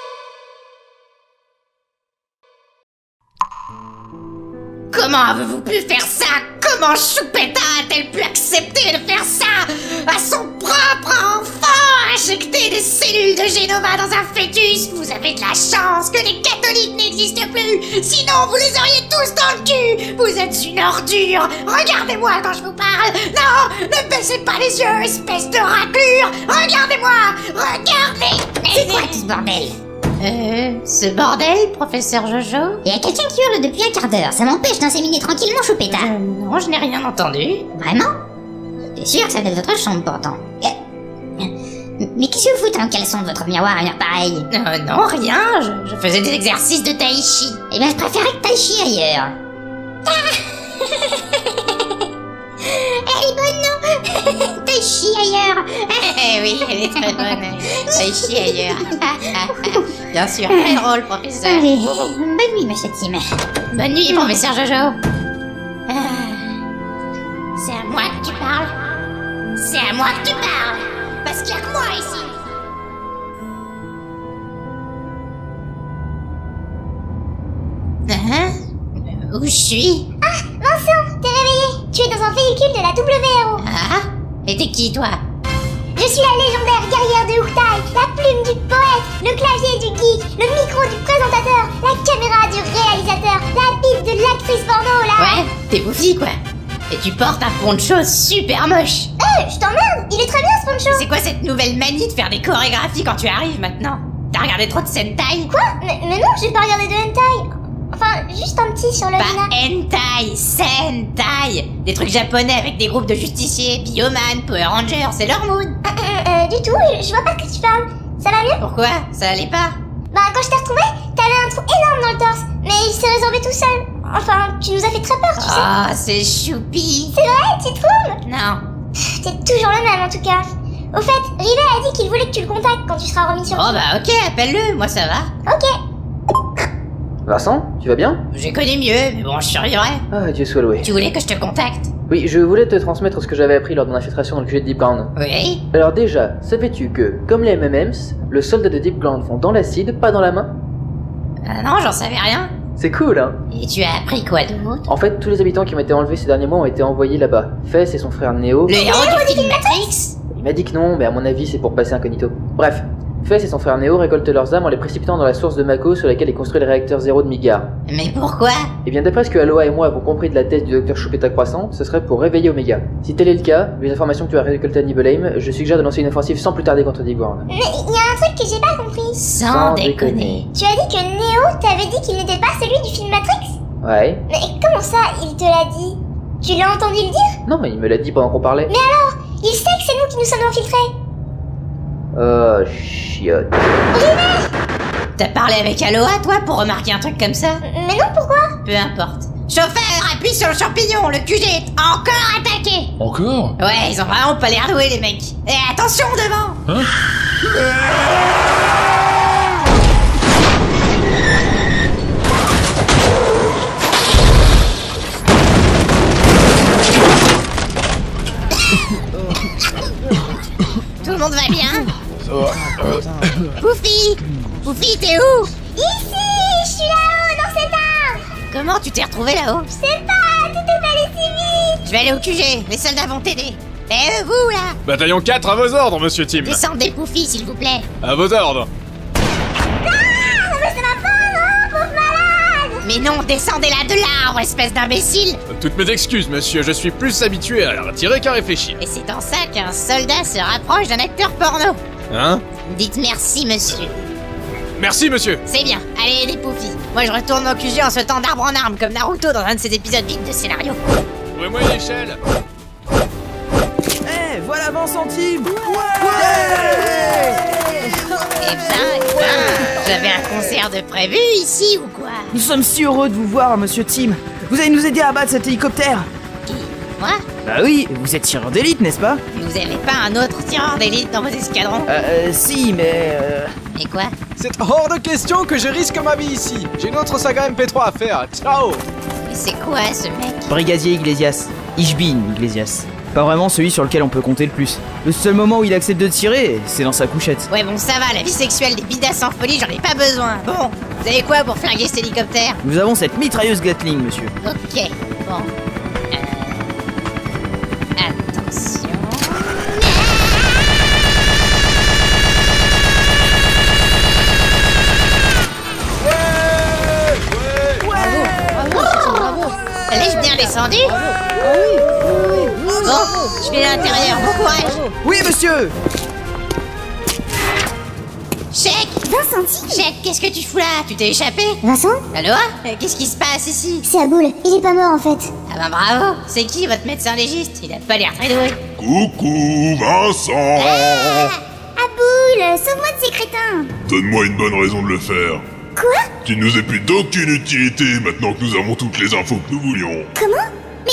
Comment avez-vous pu faire ça? Comment Choupetta a-t-elle pu accepter de faire ça à son propre enfant? injecter des cellules de Génova dans un fœtus. Vous avez de la chance que les catholiques n'existent plus. Sinon, vous les auriez tous dans le cul. Vous êtes une ordure. Regardez-moi quand je vous parle. Non, ne baissez pas les yeux, espèce de raclure. Regardez-moi. Regardez. C'est quoi tout ce bordel? Ce bordel, professeur Jojo? Il y a quelqu'un qui hurle depuis un quart d'heure. Ça m'empêche d'inséminer tranquillement Choupetta. Non, je n'ai rien entendu. Vraiment? T'es sûr que ça vient de votre chambre pourtant? Mais qu'est-ce que vous foutez en caleçon de votre miroir à une heure pareille? Non, rien. Je faisais des exercices de tai chi. Eh ben, je préférais que tai chi ailleurs. Elle est bonne, non? Tai chi ailleurs. Oui, elle est très bonne. Tai chi ailleurs. Bien sûr, très drôle, professeur. Allez, bonne nuit, monsieur Tim. Bonne nuit, professeur Jojo. C'est à moi que tu parles. C'est à moi que tu parles. Parce qu'il y a que moi ici. Où je suis? Ah, Vincent, t'es réveillé. Tu es dans un véhicule de la WRO. Ah? Et t'es qui, toi? Je suis la légendaire guerrière de Urtai, la plume du poète, le clavier du geek, le micro du présentateur, la caméra du réalisateur, la bite de l'actrice porno, là. Ouais, t'es bouffi, quoi. Et tu portes un poncho super moche. Je t'emmerde. Il est très bien, ce poncho. C'est quoi cette nouvelle manie de faire des chorégraphies quand tu arrives, maintenant? T'as regardé trop de Sentai? Quoi? Mais non, j'ai pas regardé de hentai. Enfin, juste un petit sur le Pas hentai, Sentai. Des trucs japonais avec des groupes de justiciers, Bioman, Power Rangers, c'est leur mood. Du tout, je vois pas de quoi tu parles. Ça va mieux? Pourquoi? Ça allait pas? Bah, quand je t'ai retrouvé, t'avais un trou énorme dans le torse. Mais il s'est résorbé tout seul. Enfin, tu nous as fait très peur, tu sais. Ah, c'est choupi. C'est vrai, tu trouves? Non. T'es toujours le même, en tout cas. Au fait, Rivet a dit qu'il voulait que tu le contactes quand tu seras remis sur pied. Oh bah ok, appelle-le, moi ça va. Ok. Vincent, tu vas bien? J'ai connu mieux, mais bon, je survivrai. Ah, Dieu soit loué. Tu voulais que je te contacte? Oui, je voulais te transmettre ce que j'avais appris lors de mon infiltration dans le QG de Deep Ground. Oui. Alors déjà, savais-tu que, comme les M&M's, le soldat de Deep Ground vont dans l'acide, pas dans la main? Non, j'en savais rien. C'est cool, hein? Et tu as appris quoi d'autre? En fait, tous les habitants qui ont été enlevés ces derniers mois ont été envoyés là-bas. Fess et son frère Neo... Le héros du film Matrix? Il m'a dit que non, mais à mon avis, c'est pour passer incognito. Bref, Fess et son frère Neo récoltent leurs âmes en les précipitant dans la source de Mako sur laquelle est construit le réacteur zéro de Midgar. Mais pourquoi? Et bien d'après ce que Aloha et moi avons compris de la thèse du docteur Choupetta Croissant, ce serait pour réveiller Omega. Si tel est le cas, vu les informations que tu as récoltées à Nibelheim, je suggère de lancer une offensive sans plus tarder contre Deep Ground. Mais il y a un truc que j'ai pas compris. Sans déconner. Tu as dit que Neo t'avait dit qu'il n'était pas celui du film Matrix? Ouais. Mais comment ça, il te l'a dit? Tu l'as entendu le dire? Non, mais il me l'a dit pendant qu'on parlait. Mais alors, il sait que c'est nous qui nous sommes infiltrés. Chiotte. T'as parlé avec Aloha, toi, pour remarquer un truc comme ça? Mais non, pourquoi? Peu importe. Chauffeur, appuie sur le champignon, le QG est encore attaqué! Encore? Ouais, ils ont vraiment pas l'air doués, les mecs. Et attention devant! Hein? Tout le monde va bien? Ça va. Poufy! Poufy, t'es où? Ici, je suis là-haut, dans cet arbre. Comment tu t'es retrouvé là-haut? Je sais pas, tout est allé si vite. Je vais aller au QG, les soldats vont t'aider. Et vous, là? Bataillon 4 à vos ordres, monsieur Tim. Descendez, Poufy, s'il vous plaît. À vos ordres. Ah, mais ça va pas, non, pauvre malade. Mais non, descendez-la de l'arbre, espèce d'imbécile. Toutes mes excuses, monsieur, je suis plus habitué à la retirer qu'à réfléchir. Et c'est en ça qu'un soldat se rapproche d'un acteur porno. Hein? Dites merci, monsieur. Merci, monsieur. C'est bien, allez aidez Poufy. Moi je retourne au QG en sautant d'arbre en arbre comme Naruto dans un de ses épisodes vides de scénario. Trouvez-moi une échelle. Eh, voilà Vincent Tim. Eh ben, j'avais un concert de prévu ici ou quoi? Nous sommes si heureux de vous voir, monsieur Tim. Vous allez nous aider à battre cet hélicoptère. Moi? Bah oui, vous êtes tireur d'élite, n'est-ce pas? Vous avez pas un autre tireur d'élite dans vos escadrons? Si, mais Et quoi? C'est hors de question que je risque ma vie ici. J'ai une autre saga MP3 à faire. Ciao! Mais c'est quoi ce mec? Brigadier Iglesias. Ishbin Iglesias. Pas vraiment celui sur lequel on peut compter le plus. Le seul moment où il accepte de tirer, c'est dans sa couchette. Ouais bon ça va, la vie sexuelle des bidasses en folie, j'en ai pas besoin. Bon, vous avez quoi pour flinguer cet hélicoptère? Nous avons cette mitrailleuse Gatling, monsieur. Ok, bon. Attention. descendu? Bon, je vais à l'intérieur, bon courage. Oui, monsieur. Chèque! Vincent, Chèque, qu'est-ce que tu fous là? Tu t'es échappé? Vincent? Allô? Qu'est-ce qui se passe ici? C'est Aboul, il est pas mort en fait. Ah ben bravo! C'est qui votre médecin légiste? Il a pas l'air très doué. Coucou, Vincent. Aboul, sauve-moi de ces crétins. Donne-moi une bonne raison de le faire. Quoi? Tu nous es plus d'aucune utilité maintenant que nous avons toutes les infos que nous voulions. Comment? Mais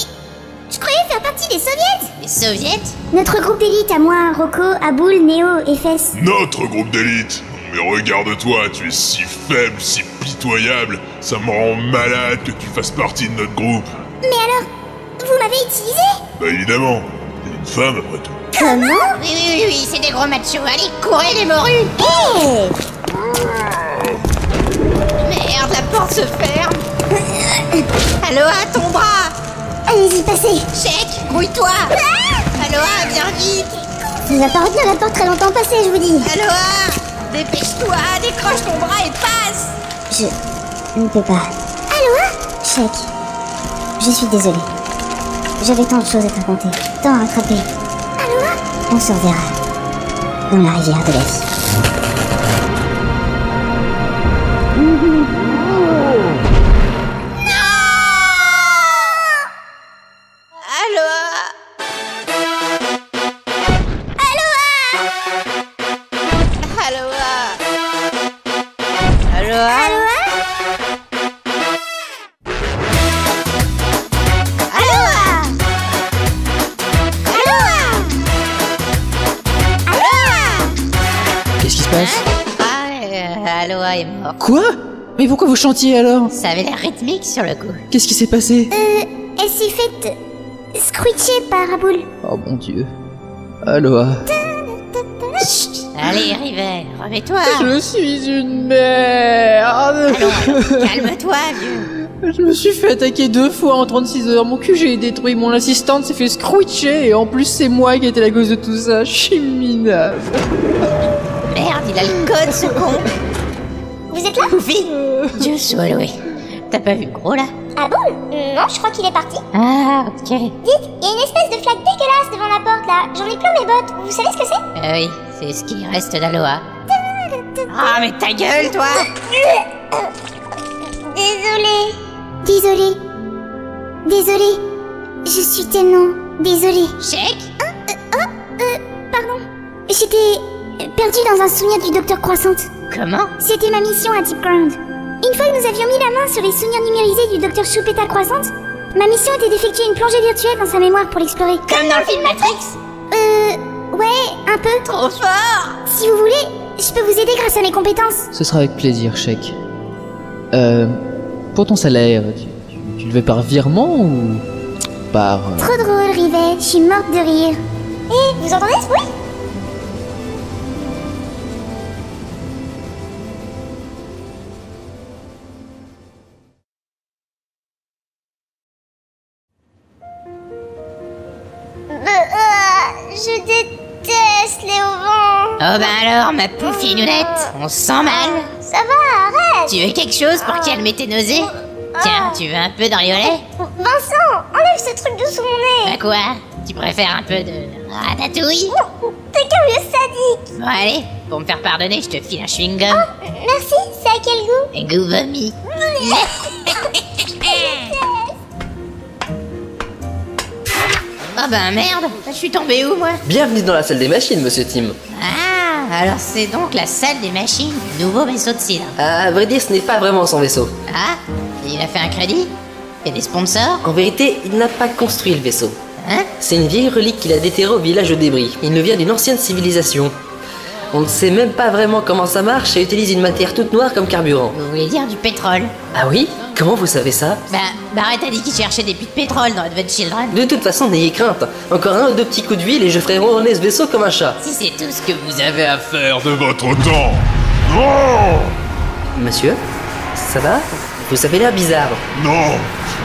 je croyais faire partie des soviets. Les soviets? Notre groupe d'élite à moi, Rocco, Aboul, Néo et Fess. Notre groupe d'élite? Mais regarde-toi, tu es si faible, si pitoyable, ça me rend malade que tu fasses partie de notre groupe. Mais alors, vous m'avez utilisé? Bah évidemment, t'es une femme après tout. Comment? Oui, c'est des gros machos. Allez, courez les morues! Hey! Merde, la porte se ferme. Aloha, ton bras! Allez-y, passez! Chèque, grouille-toi! Aloha, viens vite! Il va pas retenir la porte très longtemps passée, je vous dis. Aloha! Dépêche-toi, décroche ton bras et passe! Je ne peux pas. Aloha? Chèque. Je suis désolée. J'avais tant de choses à te raconter, tant à rattraper. Aloha? On se reverra. Dans la rivière de la vie. Qu'est-ce qui se passe? Aloha est mort. Quoi? Mais pourquoi vous chantiez alors? Ça avait l'air rythmique sur le coup. Qu'est-ce qui s'est passé? Elle s'est faite scrutcher par Aboul. Oh mon dieu. Aloha. Allez, River, remets-toi. Je suis une merde. Allons, calme-toi, vieux. Je me suis fait attaquer 2 fois en 36 heures. Mon QG est détruit, mon assistante s'est fait scrutcher et en plus c'est moi qui étais la cause de tout ça. Je suis minable. Merde, il a le code ce con. Vous êtes là? Poufy, Dieu soit loué. T'as pas vu le gros là? Aboul? Non, je crois qu'il est parti. Ah, ok. Dites, il y a une espèce de flaque dégueulasse devant la porte là. J'en ai plein mes bottes. Vous savez ce que c'est? Oui, c'est ce qui reste d'Aloha. Ah, mais ta gueule, toi! Désolée. Je suis tellement désolée. Chèque? Pardon. J'étais perdue dans un souvenir du docteur Croissante. Comment? C'était ma mission à Deep Ground. Une fois que nous avions mis la main sur les souvenirs numérisés du docteur Choupetta Croissante, ma mission était d'effectuer une plongée virtuelle dans sa mémoire pour l'explorer. Comme dans le film Matrix? Ouais, un peu. Trop fort! Si vous voulez, je peux vous aider grâce à mes compétences. Ce sera avec plaisir, Chèque. Pour ton salaire, tu le veux par virement ou par... Trop drôle, Rivet, je suis morte de rire. Vous entendez ce bruit? Je déteste les auvents. Oh ben alors, ma poufinounette, on se sent mal. Ça va, arrête. Tu veux quelque chose pour calmer tes nausées? Tiens, tu veux un peu de riolet? Vincent, enlève ce truc de sous mon nez. Bah quoi? Tu préfères un peu de ratatouille? T'es qu'un vieux sadique. Bon allez, pour me faire pardonner, je te file un chewing-gum. Merci, c'est à quel goût? Un goût vomi. Oh ben merde, je suis tombé où moi? Bienvenue dans la salle des machines, monsieur Tim. Ah, alors c'est donc la salle des machines du nouveau vaisseau de cidre. À vrai dire, ce n'est pas vraiment son vaisseau. Ah, il a fait un crédit? Il y a des sponsors? En vérité, il n'a pas construit le vaisseau. Hein? C'est une vieille relique qu'il a déterrée au village aux débris. Il nous vient d'une ancienne civilisation. On ne sait même pas vraiment comment ça marche et utilise une matière toute noire comme carburant. Vous voulez dire du pétrole? Ah oui? Comment vous savez ça? Bah, Barrett a dit qu'il cherchait des puits de pétrole dans Advent Children. De toute façon, n'ayez crainte. Encore 1 ou 2 petits coups d'huile et je ferai ronronner ce vaisseau comme un chat. Si c'est tout ce que vous avez à faire. De votre temps. Non! Monsieur? Ça va? Vous avez l'air bizarre. Non!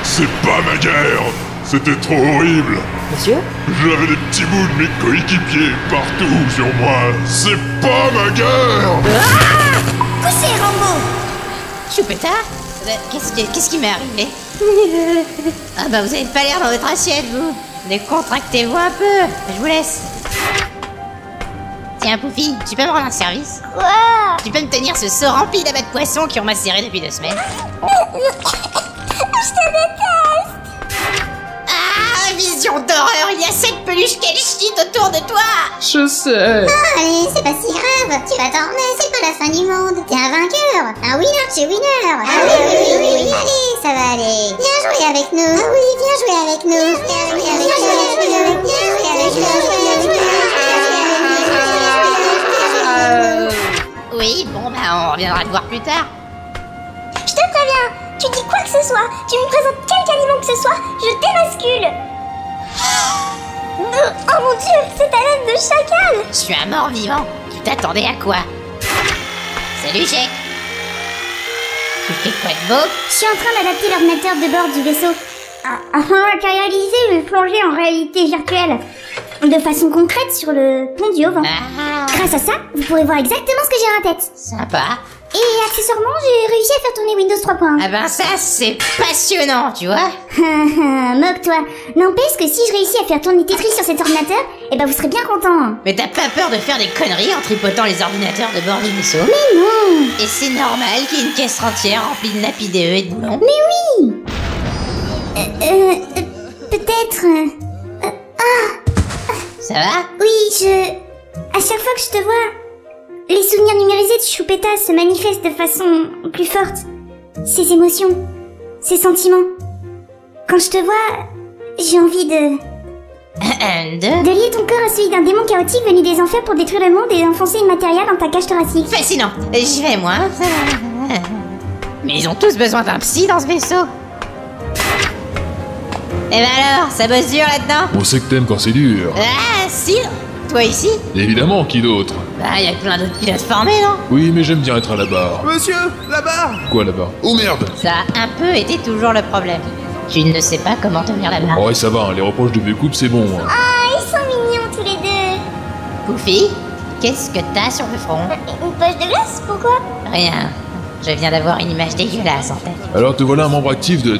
C'est pas ma guerre! C'était trop horrible! Monsieur? J'avais des petits bouts de mes coéquipiers partout sur moi! C'est pas ma guerre! Couchez, Rambo! Choupetta? Qu'est-ce qui m'est arrivé? Ah bah vous avez pas l'air dans votre assiette, vous. Décontractez-vous un peu. Je vous laisse. Tiens, Poufy, tu peux me rendre un service? Quoi? Tu peux me tenir ce seau rempli d'abats de poissons qui ont macéré depuis 2 semaines? Je te déteste! Ah, vision d'horreur! Il y a 7 peluches Kelchit autour de toi! Je sais. Allez, c'est pas si grave. Tu vas t'en remettre, c'est pas la fin du monde. T'es un vainqueur. Un winner chez winner. Ah oui. Allez, ça va aller. Viens jouer avec nous. Ah oui, viens jouer avec nous. Viens jouer avec nous. Viens jouer avec nous. Oui, bon bah on reviendra te voir plus tard. Je te préviens, tu dis quoi que ce soit, tu me présentes quelque aliment que ce soit, je t'émascule. Oh mon dieu, c'est ta laine de chacal. Je suis un mort-vivant. Tu t'attendais à quoi? Salut, Chèque. Tu fais quoi de beau? Je suis en train d'adapter l'ordinateur de bord du vaisseau afin de matérialiser le plongée en réalité virtuelle de façon concrète sur le pont du Haut-Vent. Grâce à ça, vous pourrez voir exactement ce que j'ai en tête. Sympa. Et accessoirement, j'ai réussi à faire tourner Windows 3.1. Ah ben ça, c'est passionnant, tu vois. Moque-toi. N'empêche que si je réussis à faire tourner Tetris sur cet ordinateur, eh ben vous serez bien content. Mais t'as pas peur de faire des conneries en tripotant les ordinateurs de bord du vaisseau? Mais non. Et c'est normal qu'il y ait une caisse entière remplie de nappes IDE et de boulons? Mais oui. Peut-être... Ça va? Oui, à chaque fois que je te vois, les souvenirs numérisés de Choupetta se manifestent de façon plus forte. Ces émotions, ces sentiments. Quand je te vois, j'ai envie de lier ton corps à celui d'un démon chaotique venu des enfers pour détruire le monde et enfoncer une matérielle dans ta cage thoracique. Fascinant. J'y vais, moi. Mais ils ont tous besoin d'un psy dans ce vaisseau. Eh ben alors, ça bosse dur là-dedans? On sait que t'aimes quand c'est dur. Ah, si. Toi ici? Évidemment, qui d'autre? Bah, y a plein d'autres pilotes formés, non? Oui, mais j'aime bien être à la barre. Monsieur, la barre! Quoi, la barre? Oh merde! Ça a un peu été toujours le problème. Tu ne sais pas comment tenir la barre. Oh, ouais, ça va, hein, les reproches de Bécoupe, c'est bon. Hein. Ah, ils sont mignons tous les deux. Poufy, qu'est-ce que t'as sur le front? Une poche de glace, pourquoi? Rien. Je viens d'avoir une image dégueulasse en tête. Alors te voilà un membre actif de la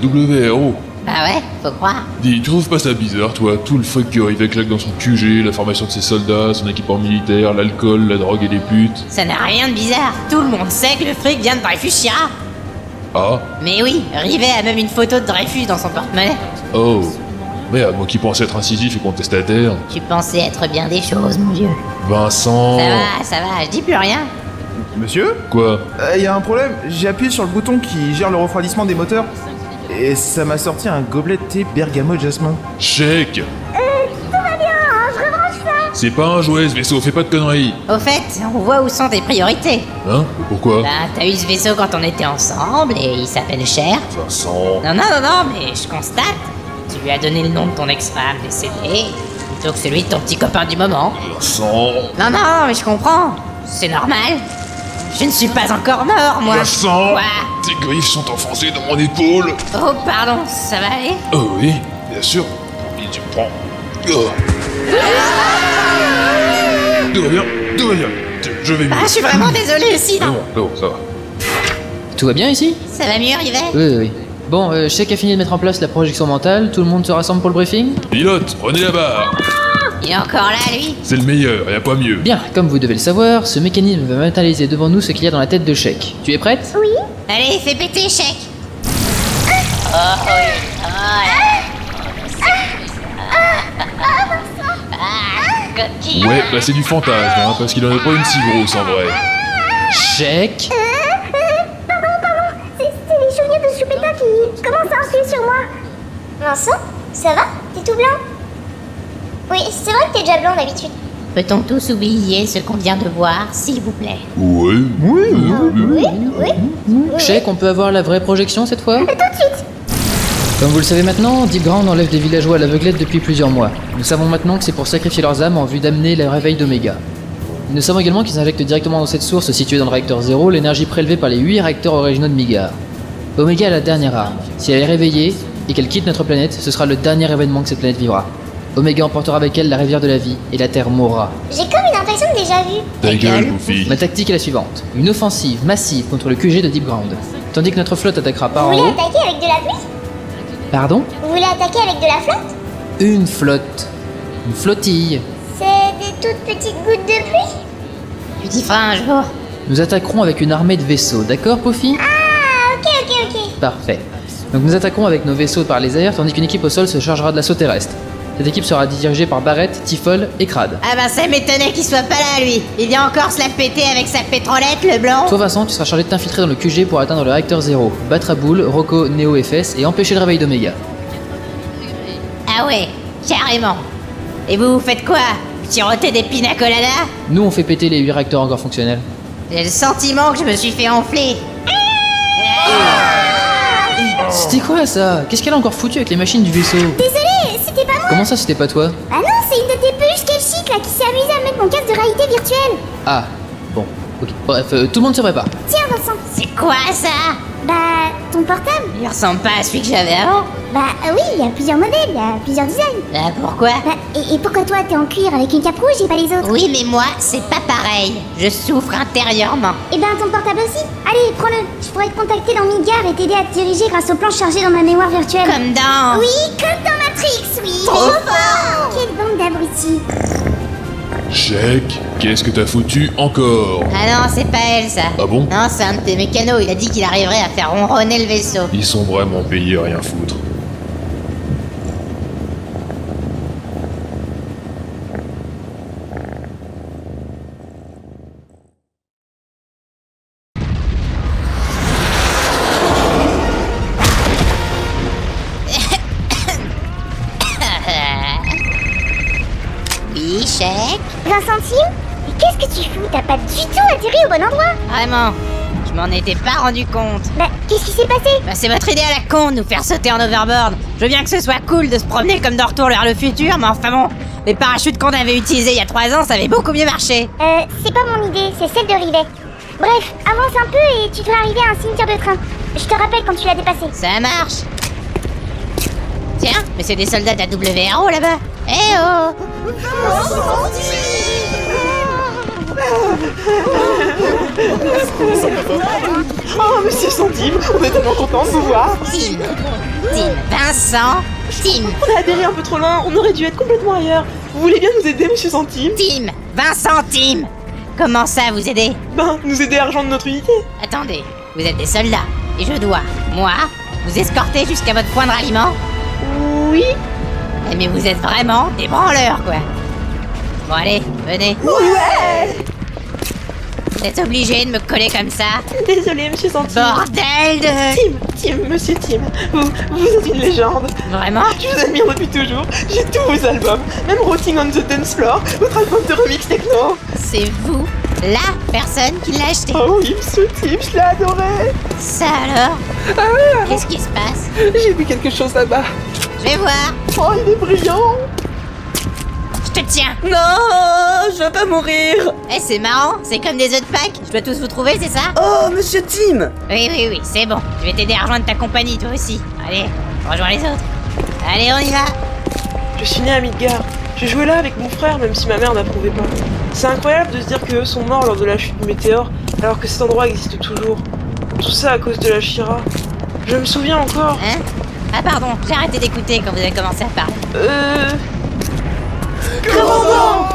WRO. Bah ouais, faut croire. Dis, tu trouves pas ça bizarre, toi? Tout le fric qui arrive avec dans son QG, la formation de ses soldats, son équipement militaire, l'alcool, la drogue et les putes. Ça n'a rien de bizarre. Tout le monde sait que le fric vient de Dreyfus Chira. Ah? Mais oui, Rivet a même une photo de Dreyfus dans son porte-monnaie. Oh. Merde, moi qui pensais être incisif et contestataire. Tu pensais être bien des choses, mon vieux. Vincent. Ça va, je dis plus rien. Monsieur? Quoi? Y a un problème, j'ai appuyé sur le bouton qui gère le refroidissement des moteurs. Et ça m'a sorti un gobelet de thé bergamote jasmin. Chèque! Tout va bien, je rebranche ça. C'est pas un jouet ce vaisseau, fais pas de conneries. Au fait, on voit où sont tes priorités. Hein? Pourquoi? Bah, t'as eu ce vaisseau quand on était ensemble et il s'appelle Cher. Vincent. Non, mais je constate. Tu lui as donné le nom de ton ex-femme décédée plutôt que celui de ton petit copain du moment. Vincent. Non, mais je comprends. C'est normal. Je ne suis pas encore mort, moi. Vincent. Quoi? Tes griffes sont enfoncées dans mon épaule. Oh, pardon, ça va aller? Oh oui, bien sûr. Et tu me prends. Oh. Tout va bien. Je vais mieux. Ah, je suis vraiment désolé aussi. Non, ça va. Tout va bien ici? Ça va mieux, Rivet? Oui. Bon, je sais qu'à fini de mettre en place la projection mentale, tout le monde se rassemble pour le briefing? Pilote, prenez la barre. Il est encore là, lui? C'est le meilleur, y a pas mieux. Bien, comme vous devez le savoir, ce mécanisme va matérialiser devant nous ce qu'il y a dans la tête de Chèque. Tu es prête? Oui. Allez, fais péter, Chèque. Ouais, bah c'est du fantasme, hein, parce qu'il en a pas une si grosse en vrai. Chèque. Pardon, c'est les chouillettes de Choupetta qui commencent à influer sur moi. Vincent, ça va? T'es tout blanc? Oui, c'est vrai que t'es déjà blanc d'habitude. Peut-on tous oublier ce qu'on vient de voir, s'il vous plaît? Ouais. Oui. Chèque, on peut avoir la vraie projection cette fois? Tout de suite. Comme vous le savez maintenant, Deep Ground enlève des villageois à l'aveuglette depuis plusieurs mois. Nous savons maintenant que c'est pour sacrifier leurs âmes en vue d'amener le réveil d'Omega. Nous savons également qu'ils injectent directement dans cette source située dans le réacteur 0 l'énergie prélevée par les 8 réacteurs originaux de Mygar. Omega est la dernière arme. Si elle est réveillée et qu'elle quitte notre planète, ce sera le dernier événement que cette planète vivra. Omega emportera avec elle la rivière de la vie et la Terre mourra. J'ai comme une impression de déjà vu. Ta gueule, Goofy. Ma tactique est la suivante. Une offensive massive contre le QG de Deep Ground. tandis que notre flotte attaquera par Vous en voulez haut. attaquer avec de la pluie? Pardon? Vous voulez attaquer avec de la flotte? Une flotte. Une flottille. C'est des toutes petites gouttes de pluie? Tu t'y feras un jour. Nous attaquerons avec une armée de vaisseaux, d'accord, Pofi? Ah, ok. Parfait. Donc nous attaquerons avec nos vaisseaux par les airs, tandis qu'une équipe au sol se chargera de l'assaut terrestre. Cette équipe sera dirigée par Barrett, Tifol et Crad. Ah bah ça m'étonnait qu'il soit pas là, lui. Il vient encore se la péter avec sa pétrolette, le blanc. Toi, Vincent, tu seras chargé de t'infiltrer dans le QG pour atteindre le réacteur 0, battre à boule, Rocco, Neo et Fess et empêcher le réveil d'Omega. Ah ouais, carrément. Et vous faites quoi? Tiroter des pina coladas? Nous, on fait péter les 8 réacteurs encore fonctionnels. J'ai le sentiment que je me suis fait enfler. C'était quoi ça? Qu'est-ce qu'elle a encore foutu avec les machines du vaisseau? Désolée, c'était pas moi. Comment ça, c'était pas toi? Ah non, c'est une de tes peluches qu'elle chic là qui s'est amusée à mettre mon casque de réalité virtuelle. Ah, bon, ok. Bref, tout le monde se prépare. Tiens, Vincent. C'est quoi ça? Bah, ton portable. Il ressemble pas à celui que j'avais avant. Bah oui, il y a plusieurs modèles, il y a plusieurs designs. Bah pourquoi? Bah, et pourquoi toi t'es en cuir avec une cape rouge et pas les autres? Oui, mais moi, c'est pas pareil. Je souffre intérieurement. Et ben ton portable aussi. Allez, prends-le. Je pourrais te contacter dans Midgard et t'aider à te diriger grâce aux plans chargés dans ma mémoire virtuelle. Comme dans... Oui, comme dans Matrix, oui. Trop fort. Quelle bande d'abrutis. Chèque, qu'est-ce que t'as foutu encore? Ah non, c'est pas elle, ça. Ah bon? Non, c'est un de tes mécanos. Il a dit qu'il arriverait à faire ronronner le vaisseau. Ils sont vraiment payés à rien foutre. Oui, chèque. Vincentine, mais qu'est-ce que tu fous? T'as pas du tout atterri au bon endroit. Vraiment. Je m'en étais pas rendu compte. Bah, qu'est-ce qui s'est passé? Bah, c'est votre idée à la con de nous faire sauter en overboard. Je veux bien que ce soit cool de se promener comme de retour vers le futur, mais enfin bon, les parachutes qu'on avait utilisés il y a 3 ans, ça avait beaucoup mieux marché. C'est pas mon idée, c'est celle de Rivet. Bref, avance un peu et tu devrais arriver à un cimetière de train. Je te rappelle quand tu l'as dépassé. Ça marche. Tiens, mais c'est des soldats de la WRO là-bas. Eh oh! Oh, monsieur Centime, on est tellement content de vous voir. Tim, Vincent, Tim. On a adhéré un peu trop loin, on aurait dû être complètement ailleurs. Vous voulez bien nous aider, monsieur Centime? Tim, Vincent, Tim. Comment ça, vous aider? Ben, nous aider à rejoindre notre unité. Attendez, vous êtes des soldats, et je dois, moi, vous escorter jusqu'à votre point de ralliement? Oui. Eh, mais vous êtes vraiment des branleurs, quoi. Bon, allez, venez. Ouais. Vous êtes obligés de me coller comme ça. Désolé, monsieur Centime. Bordel de... Tim, monsieur Tim, vous êtes une légende. Vraiment? Je vous admire depuis toujours. J'ai tous vos albums, même Rotting on the Dance Floor, votre album de remix techno. C'est vous, la personne qui l'a acheté. Oh oui, monsieur Tim, je l'ai adoré. Ça alors? Ah oui. Qu'est-ce qui se passe? J'ai vu quelque chose là-bas. Je vais voir. Oh, il est brillant. Je te tiens. Non, je veux pas mourir. Eh, c'est marrant, c'est comme des œufs de Pâques. Je dois tous vous trouver, c'est ça? Oh, monsieur Tim. Oui, c'est bon. Je vais t'aider à rejoindre ta compagnie, toi aussi. Allez, rejoins les autres. Allez, on y va. Je suis né à Midgard. J'ai joué là avec mon frère, même si ma mère n'approuvait pas. C'est incroyable de se dire qu'eux sont morts lors de la chute du météore, alors que cet endroit existe toujours. Tout ça à cause de la Shira. Je me souviens encore. Hein? Ah pardon, j'ai arrêté d'écouter quand vous avez commencé à parler. Commandant!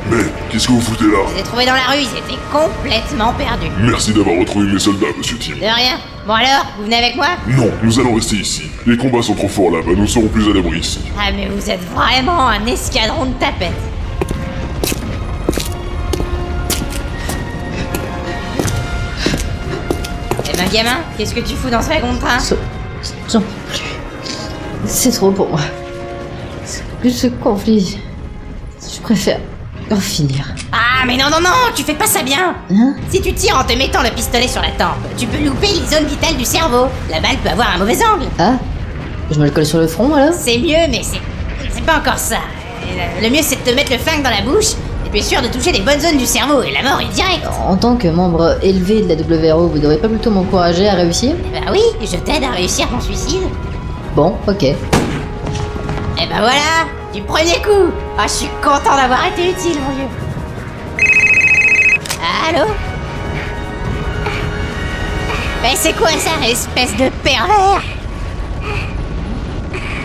Mais, qu'est-ce que vous foutez là? Je les ai trouvés dans la rue, ils étaient complètement perdus. Merci d'avoir retrouvé mes soldats, monsieur Tim. De rien. Bon alors, vous venez avec moi? Non, nous allons rester ici. Les combats sont trop forts là-bas, nous serons plus à l'abri ici. Ah mais vous êtes vraiment un escadron de tapettes. Eh ben gamin, qu'est-ce que tu fous dans ce wagon de train? J'en peux plus. C'est trop pour moi. Plus ce conflit. Je préfère en finir. Ah mais non, tu fais pas ça bien. Hein? Si tu tires en te mettant le pistolet sur la tempe, tu peux louper les zones vitales du cerveau. La balle peut avoir un mauvais angle. Ah? Je me le colle sur le front alors? C'est mieux, mais c'est pas encore ça. Le mieux c'est de te mettre le flingue dans la bouche, et puis sûr de toucher les bonnes zones du cerveau, et la mort est directe. En tant que membre élevé de la WRO, vous devriez pas plutôt m'encourager à réussir? Bah oui, je t'aide à réussir ton suicide. Bon, ok. Et ben voilà, du premier coup. Ah, je suis content d'avoir été utile, mon vieux. Allô? Mais c'est quoi ça, espèce de pervers?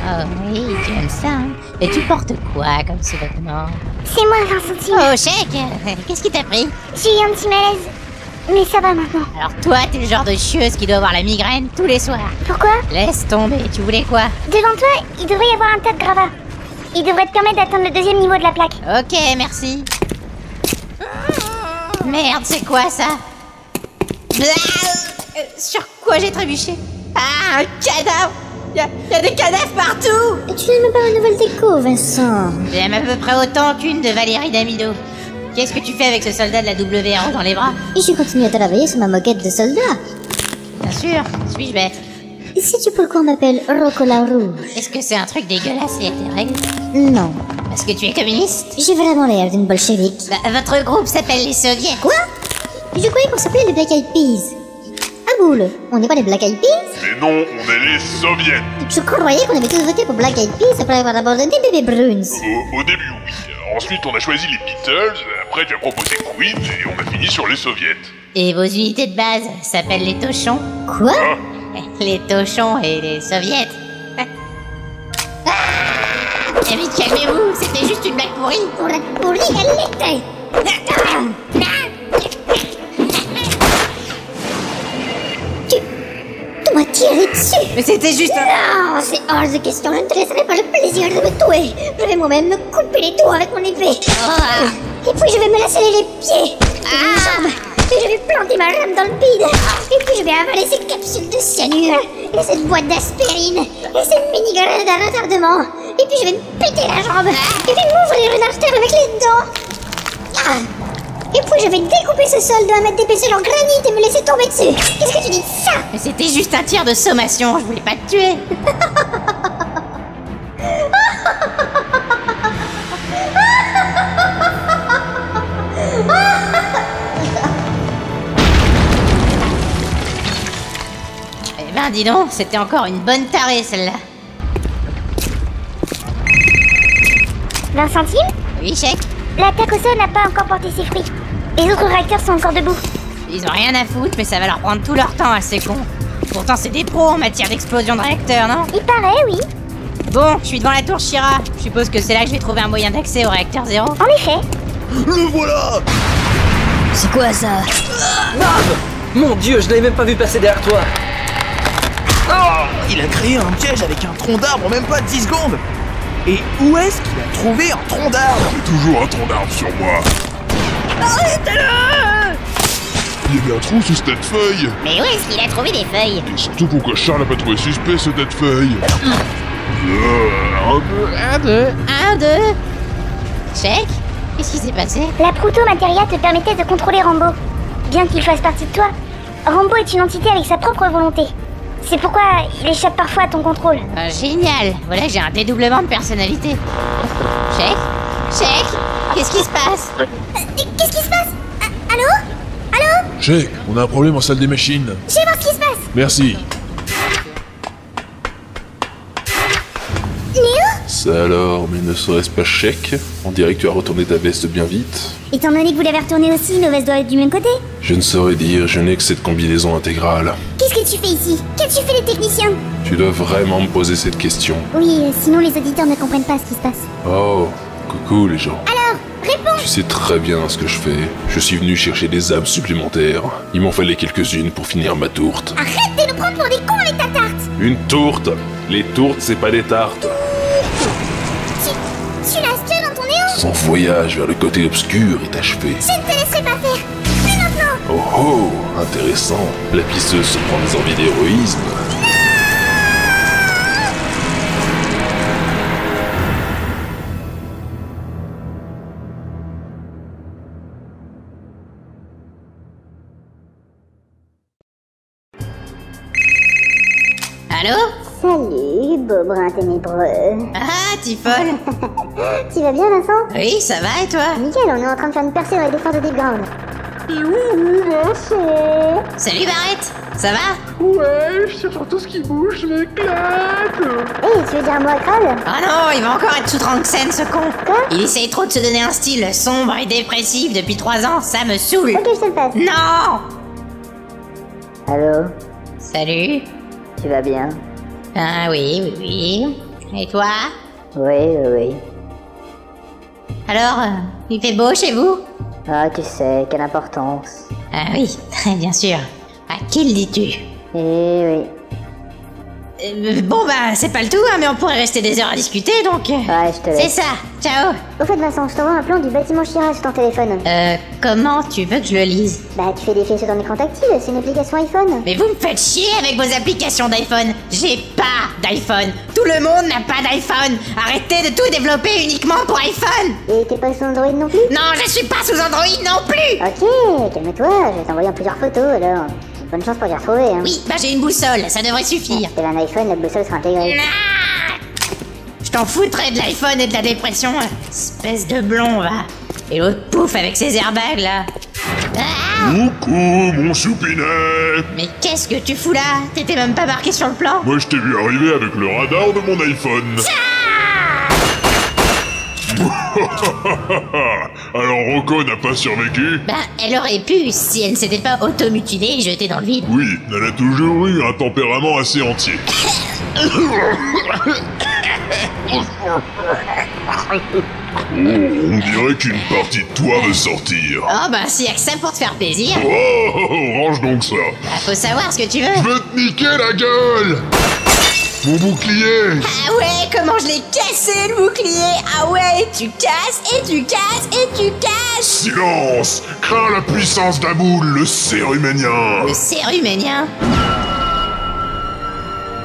Oh oui, tu aimes ça, hein? Et tu portes quoi comme sous-vêtement? C'est moi, Vincentine. Oh, Chèque, qu'est-ce qui t'a pris? J'ai eu un petit malaise. Mais ça va maintenant. Alors toi, t'es le genre de chieuse qui doit avoir la migraine tous les soirs. Pourquoi? Laisse tomber, tu voulais quoi? Devant toi, il devrait y avoir un tas de gravats. Il devrait te permettre d'atteindre le 2e niveau de la plaque. Ok, merci. Merde, c'est quoi ça? Sur quoi j'ai trébuché? Ah, un cadavre! Y a des cadavres partout! Et tu n'aimes pas ma nouvelle déco, Vincent? J'aime à peu près autant qu'une de Valérie Damido. Qu'est-ce que tu fais avec ce soldat de la WRO dans les bras? Et je continue à travailler sur ma moquette de soldat. Bien sûr, suis-je bête? Et si tu pourquoi on m'appelle Rocola Rouge? Est-ce que c'est un truc dégueulasse lié à tes règles? Non. Parce que tu es communiste? J'ai vraiment l'air d'une bolchevique. Bah, votre groupe s'appelle les Soviets. Quoi? Je croyais qu'on s'appelait les Black Eyed Peas. Ah boule, on n'est pas les Black Eyed Peas? Mais non, on est les Soviets. Je croyais qu'on avait tous voté pour Black Eyed Peas après avoir abandonné Bébé Bruns. Au début, oui. Ensuite, on a choisi les Beatles, après tu as proposé Queen, et on a fini sur les Soviets. Et vos unités de base s'appellent les Tochons? Quoi? Les Tochons et les Soviets. Eh vite, calmez-vous, c'était juste une blague pourrie. Pourrie, elle l'était. Tu m'as tiré dessus. Mais c'était juste un... Non, c'est hors de question, je ne te laisserai pas le plaisir de me tuer. Je vais moi-même me couper les doigts avec mon épée. Et puis je vais me lacérer les pieds. Les jambes. Et je vais planter ma rame dans le bide. Et puis je vais avaler ces capsules de cyanure. Et cette boîte d'aspirine. Et ces mini-grenades à retardement. Et puis je vais me péter la jambe. Et puis m'ouvrir une artère avec les dents. Et puis je vais découper ce sol de 1 mètre d'épaisseur en granit et me laisser tomber dessus. Qu'est-ce que tu dis de ça? Mais c'était juste un tir de sommation, je voulais pas te tuer. Eh ben dis donc, c'était encore une bonne tarée celle-là. Vincentine? Oui, Chèque? L'attaque au sol n'a pas encore porté ses fruits. Les autres réacteurs sont encore debout. Ils ont rien à foutre, mais ça va leur prendre tout leur temps à ces cons. Pourtant, c'est des pros en matière d'explosion de réacteurs, non? Il paraît, oui. Bon, je suis devant la tour Shira. Je suppose que c'est là que je vais trouver un moyen d'accès au réacteur 0. En effet. Le voilà! C'est quoi ça? Mon dieu, je l'avais même pas vu passer derrière toi. Oh, il a créé un piège avec un tronc d'arbre en même pas 10 secondes. Et où est-ce qu'il a trouvé un tronc d'arbre? J'ai toujours un tronc d'arbre sur moi. Arrêtez-le! Il y a bien un trou sous cette feuille. Mais où est-ce qu'il a trouvé des feuilles? Et surtout pourquoi Charles a pas trouvé suspect cette feuille. Un, deux. Chèque? Qu'est-ce qui s'est passé? La proto-matéria te permettait de contrôler Rambo. Bien qu'il fasse partie de toi, Rambo est une entité avec sa propre volonté. C'est pourquoi il échappe parfois à ton contrôle. Ah, génial! Voilà, j'ai un dédoublement de personnalité. Chèque? Qu'est-ce qui se passe? Qu'est-ce qui se passe? Allô? Allô? Chèque, on a un problème en salle des machines. Je vais voir ce qui se passe. Merci. Léo? Ça alors, mais ne serait-ce pas Chèque? On dirait que tu as retourné ta veste bien vite. Étant donné que vous l'avez retourné aussi, nos vestes doivent être du même côté. Je ne saurais dire, je n'ai que cette combinaison intégrale. Qu'est-ce que tu fais ici? Qu'as-tu fait les techniciens? Tu dois vraiment me poser cette question. Oui, sinon les auditeurs ne comprennent pas ce qui se passe. Oh, coucou les gens. Alors, réponds! Tu sais très bien ce que je fais. Je suis venu chercher des âmes supplémentaires. Il m'en fallait quelques-unes pour finir ma tourte. Arrête de nous prendre pour des cons avec ta tarte! Une tourte? Les tourtes, c'est pas des tartes. Tu l'as aspiré dans ton néant? Son voyage vers le côté obscur est achevé. Je ne te laisserai pas faire! Mais maintenant! Oh oh, intéressant. La pisseuse se prend des envies d'héroïsme. Allô? Salut, beau brin ténébreux. Ah, Tifol! Tu vas bien, Vincent? Oui, ça va et toi? Nickel, on est en train de faire une percée dans les défenses de Deep Ground. Salut Barrett! Ça va? Ouais, sur tout ce qui bouge, je m'éclate. Hey, tu veux dire un mot à Kral? Ah non, il va encore être sous Tranxène ce con! Quoi? Il essaye trop de se donner un style sombre et dépressif depuis 3 ans, ça me saoule! Ok, je te le passe. Non! Allô? Salut. Tu vas bien? Ah oui, oui, oui. Et toi? Oui. Alors, il fait beau chez vous? Ah, tu sais, quelle importance. Ah oui, très bien sûr. À qui le dis-tu? Eh oui. Bon bah, c'est pas le tout, hein, mais on pourrait rester des heures à discuter, donc... Ouais, je te laisse. C'est ça, ciao. Au fait, Vincent, je t'envoie un plan du bâtiment Chira sur ton téléphone. Comment tu veux que je le lise? Bah, tu fais défiler sur ton écran tactile, c'est une application iPhone. Mais vous me faites chier avec vos applications d'iPhone. J'ai pas d'iPhone. Tout le monde n'a pas d'iPhone. Arrêtez de tout développer uniquement pour iPhone. Et t'es pas sous Android non plus? Non, je suis pas sous Android non plus. Ok, calme-toi, je vais t'envoyer en plusieurs photos alors. Bonne chance pour t'y retrouver, hein. Oui, bah j'ai une boussole, ça devrait suffire. T'as un iPhone, la boussole sera intégrée. Je t'en foutrais de l'iPhone et de la dépression, espèce de blond, va. Et l'autre pouf avec ses airbags, là. Coucou, mon choupinet. Mais qu'est-ce que tu fous là? T'étais même pas marqué sur le plan. Moi, je t'ai vu arriver avec le radar de mon iPhone. Alors Rocco n'a pas survécu? Bah, elle aurait pu si elle ne s'était pas automutilée et jetée dans le vide. Oui, elle a toujours eu un tempérament assez entier. On dirait qu'une partie de toi veut sortir. Oh bah, s'il y a que ça pour te faire plaisir. Range donc ça. Bah, faut savoir ce que tu veux. Je veux te niquer la gueule. Mon bouclier. Ah ouais, comment je l'ai cassé le bouclier. Ah ouais, tu casses et tu casses et tu casses. Silence. Crains la puissance d'Aboul, le céruménien. Le céruménien?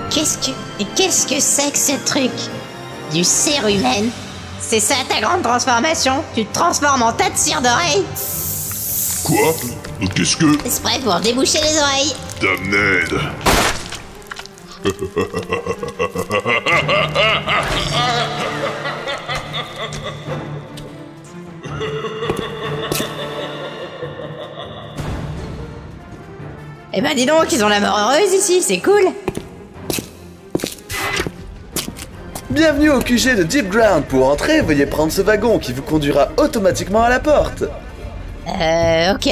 Qu'est-ce que c'est que ce truc? Du cérumen? C'est ça ta grande transformation? Tu te transformes en tas de cire d'oreille? Quoi? Qu'est-ce que... C'est prêt pour déboucher les oreilles. Damned. Eh ben dis donc, ils ont la mort heureuse ici, c'est cool. Bienvenue au QG de Deep Ground. Pour entrer, veuillez prendre ce wagon qui vous conduira automatiquement à la porte. Ok.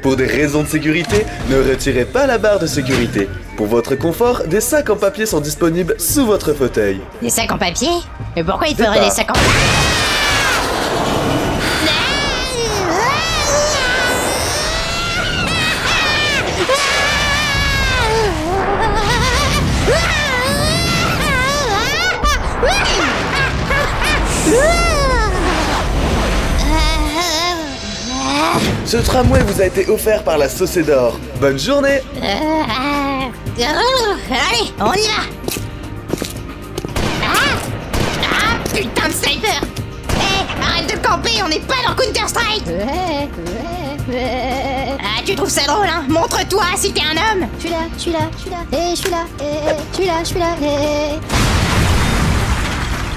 Pour des raisons de sécurité, ne retirez pas la barre de sécurité. Pour votre confort, des sacs en papier sont disponibles sous votre fauteuil. Des sacs en papier? Mais pourquoi il faudrait des sacs en papier? Ce tramway vous a été offert par la Saucée d'Or. Bonne journée. Allez, on y va. Putain de sniper. Arrête de camper, on n'est pas dans Counter-Strike. Ah, tu trouves ça drôle, hein? Montre-toi si t'es un homme. Je suis là, je suis là, je suis là, je suis là, je suis là, je suis là,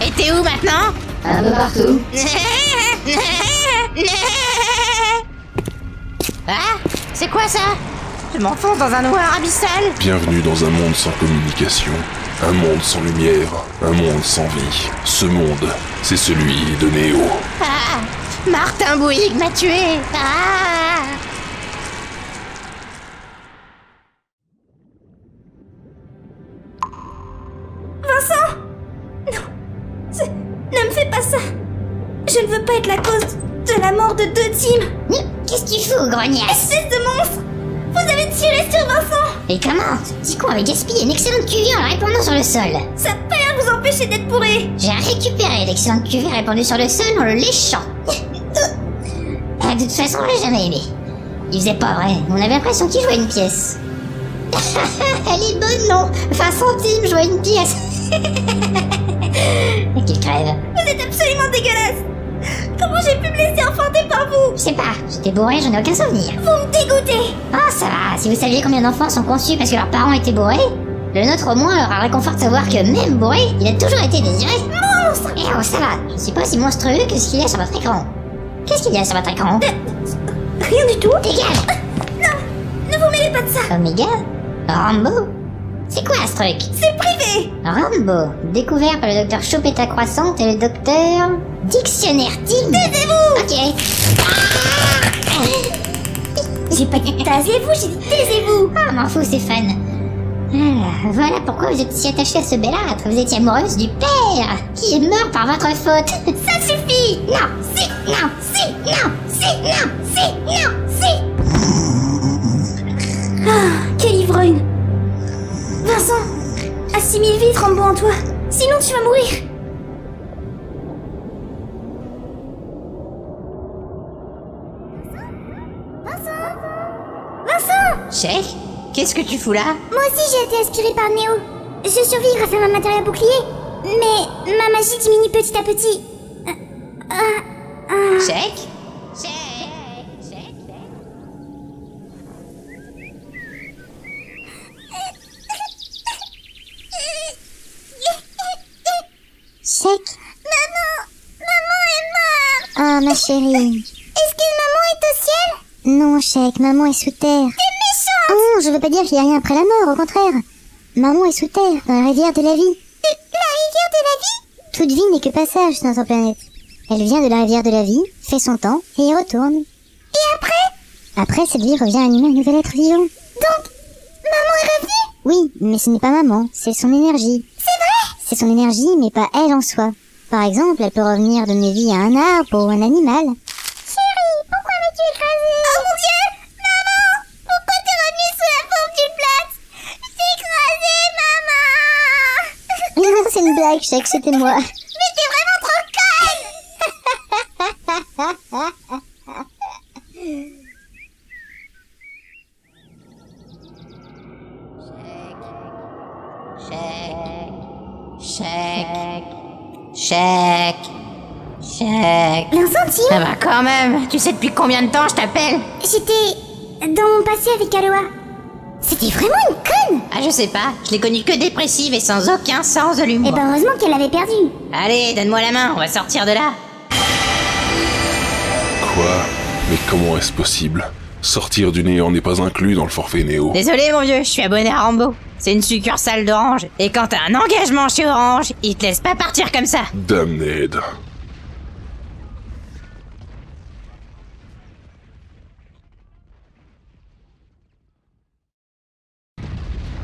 Et t'es où maintenant? Un peu partout. Ah, c'est quoi ça? Je m'enfonce dans un noir abyssal. Bienvenue dans un monde sans communication, un monde sans lumière, un monde sans vie. Ce monde, c'est celui de Néo. Ah, Martin Bouygues m'a tué. Ah. Vincent! Non, ne me fais pas ça. Je ne veux pas être la cause de la mort de 2 teams. Qu'est-ce que tu fous, grognasse? Espèce de monstre! Vous avez tiré sur Vincent! Et comment? Dis qu'on avait gaspillé une excellente cuvée en la répandant sur le sol. Ça peut rien vous empêcher d'être bourré! J'ai récupéré l'excellente cuvée répandue sur le sol en le léchant. De toute façon, je l'ai jamais aimé. Il faisait pas vrai, on avait l'impression qu'il jouait une pièce. Elle est bonne, non? 20 centimes, jouer une pièce. Et qu'il crève. Vous êtes absolument dégueulasse! Comment j'ai pu me laisser enfanter par vous? Je sais pas, j'étais bourré, j'en ai aucun souvenir. Vous me dégoûtez! Oh, ça va, si vous saviez combien d'enfants sont conçus parce que leurs parents étaient bourrés, le nôtre au moins leur a réconfort de savoir que même bourré, il a toujours été désiré. Monstre! Et oh, ça va, je suis pas aussi monstrueux que ce qu'il y a sur votre écran. Qu'est-ce qu'il y a sur votre écran? Rien du tout. Dégage! Non, ne vous mêlez pas de ça. Omega? Rambo? C'est quoi ce truc? C'est privé. Rambo, découvert par le docteur Choupetta Croissante et le docteur... Dictionnaire Team. Taisez-vous. Ok. J'ai pas dit tasez-vous, j'ai dit taisez-vous. Ah, m'en fous, c'est fun. Voilà pourquoi vous êtes si attachée à ce belâtre. Vous étiez amoureuse du père, qui est mort par votre faute. Ça suffit. Non, si, non, si, non, si, non, si, non, si. Ah, quel ivrogne. Vincent, assimile vite Rambo en toi, sinon tu vas mourir. Vincent! Chef, qu'est-ce que tu fous là? Moi aussi j'ai été aspirée par Néo. Je survis grâce à ma matériel bouclier, mais ma magie diminue petit à petit. Check. Chèque. Maman est morte. Ah, ma chérie. Est-ce que maman est au ciel? Non, Chèque, maman est sous terre. T'es méchante. Oh non, je veux pas dire qu'il y a rien après la mort, au contraire. Maman est sous terre, dans la rivière de la vie. La rivière de la vie? Toute vie n'est que passage sur notre planète. Elle vient de la rivière de la vie, fait son temps, et y retourne. Et après? Après, cette vie revient à animer un nouvel être vivant. Donc, maman est revenue? Oui, mais ce n'est pas maman, c'est son énergie. C'est vrai? C'est son énergie, mais pas elle en soi. Par exemple, elle peut revenir donner vie à un arbre ou un animal. Chérie, pourquoi m'as-tu écrasée? Oh mon Dieu! Maman! Pourquoi t'es revenue sous la forme d'une plate? Je t'ai écrasée, maman! Non, c'est une blague, Chèque, c'était moi. Mais t'es vraiment trop conne! Chèque. Vincentine? Ça va quand même. Tu sais depuis combien de temps je t'appelle? J'étais dans mon passé avec Aloha. C'était vraiment une conne! Ah, je sais pas. Je l'ai connue que dépressive et sans aucun sens de l'humour. Eh ben heureusement qu'elle l'avait perdue. Allez, donne-moi la main, on va sortir de là. Quoi? Mais comment est-ce possible? Sortir du néant n'est pas inclus dans le forfait Néo. Désolé mon vieux, je suis abonné à Rambo. C'est une succursale d'Orange. Et quand t'as un engagement chez Orange, ils te laissent pas partir comme ça. Damned.